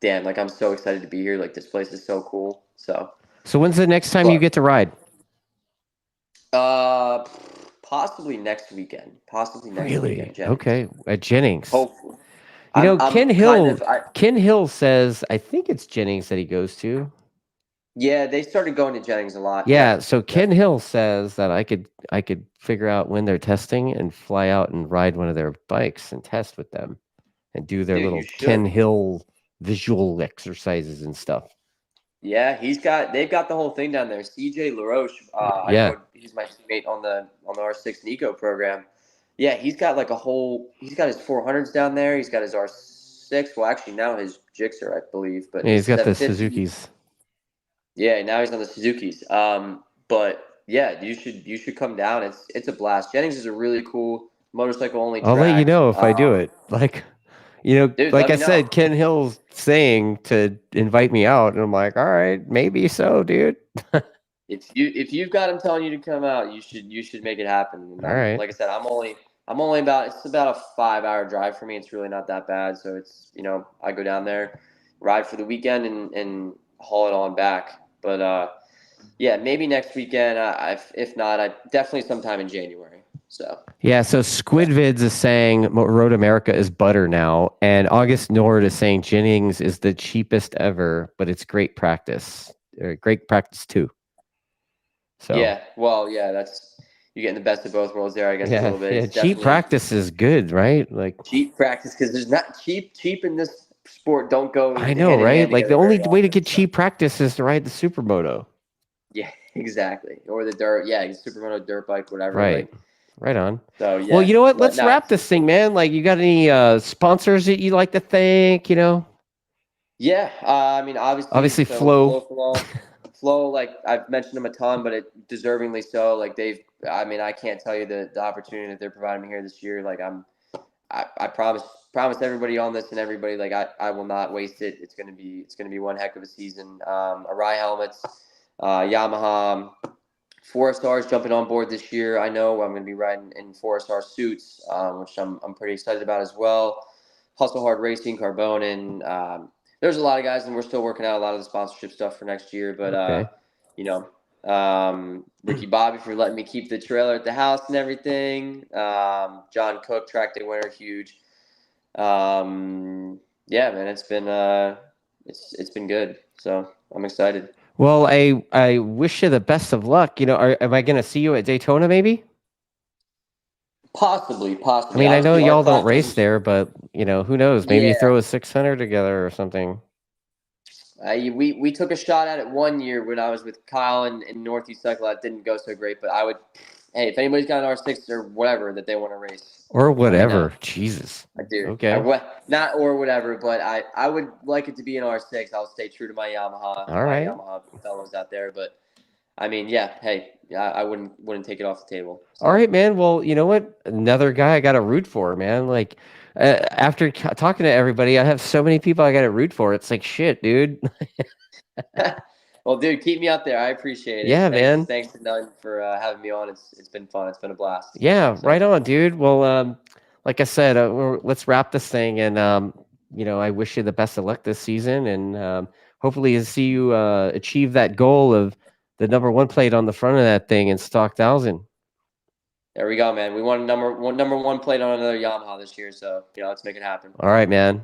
damn, like I'm so excited to be here. Like this place is so cool. So. So when's the next time you But get to ride? Uh, possibly next weekend. Possibly next Really? weekend, Jennings. Okay. At Jennings. Hopefully, I'm Ken kind Hill, of I Ken Hill says, I think it's Jennings that he goes to. yeah. They started going to Jennings a lot. Yeah, Yep, so Ken yep. Hill says that I could figure out when they're testing and fly out and ride one of their bikes and test with them and do their Dude, you little Ken should. Hill visual exercises and stuff. Yeah, they've got the whole thing down there. CJ LaRoche, I Yeah. know he's my teammate on the R6 Nico program. Yeah, he's got like he's got his 400s down there. He's got his R6. Well, actually now his Gixxer, I believe, but Yeah, his he's got the 750. Suzuki's. Yeah, now he's on the Suzuki's. But yeah, you should come down. It's a blast. Jennings is a really cool motorcycle only I'll let you track. know if I do it. Like, Dude, like let I me know. said, Ken Hill's saying to invite me out, and I'm like, all right, maybe so, dude. If you've got him telling you to come out, you should make it happen. And All right. like I said, I'm only about it's about a 5 hour drive for me. It's really not that bad. So it's I go down there, ride for the weekend, and haul it on back. But yeah, maybe next weekend. If not, I definitely sometime in January. So Yeah, so yeah, Squidvids is saying Road America is butter now, and August Nord is saying Jennings is the cheapest ever, but it's great practice. Great practice too. So yeah. Well, yeah. That's you're getting the best of both worlds there. I guess a yeah, little bit. yeah, It's cheap definitely practice is good, right? Like cheap practice because there's not cheap in this sport. Don't go I know, hand in right? hand Like the together only very way to often. get So cheap practice is to ride the supermoto. yeah, exactly. Or the dirt. Yeah, supermoto dirt bike, whatever. Right. Like Right on. so. Well, Yeah, you know what? but Let's no. wrap this thing, man. Like, you got any sponsors that you like to thank? Yeah, I mean, obviously, Obviously, so Flow. Flow, like I've mentioned them a ton, but it deservingly so. Like I mean, I can't tell you the opportunity that they're providing me here this year. Like I promise everybody on this and everybody, like I will not waste it. It's gonna be one heck of a season. Arai helmets, Yamaha, 4SR's jumping on board this year. I know I'm gonna be riding in 4SR suits, which I'm pretty excited about as well. Hustle Hard Racing, Carbone, and there's a lot of guys, and we're still working out a lot of the sponsorship stuff for next year. But Okay. you know, Ricky Bobby for letting me keep the trailer at the house and everything. John Cook, track day winner, huge. Yeah, man, it's been good. So I'm excited. Well, I wish you the best of luck. You know, am I going to see you at Daytona maybe? Possibly, I possibly. mean, I know Our y'all don't class race doesn't. there, but you know, who knows? Maybe you Yeah, throw a 600 together or something. we took a shot at it one year when I was with Kyle in Northeast Cycle. That didn't go so great, but I would. Hey, if anybody's got an R6 or whatever that they want to race, Or let me know. whatever. Jesus. I do. Okay. Not or whatever, but I would like it to be an R6. I'll stay true to my All right. Yamaha fellows out there. But I mean, yeah, hey, I wouldn't take it off the table. So. All right, man. Well, you know what? Another guy I got to root for, man. Like, after talking to everybody, I have so many people I got to root for. It's like shit, dude. Well, dude, keep me up there. I appreciate it. Yeah, man. Thanks to Nunn for having me on. It's been fun. It's been a blast. Yeah, So. right on, dude. Well, like I said, let's wrap this thing, and you know, I wish you the best of luck this season, and hopefully, to see you achieve that goal of the #1 plate on the front of that thing in stock 1000. There we go, man. We want number one plate on another Yamaha this year, so let's make it happen. All right, man.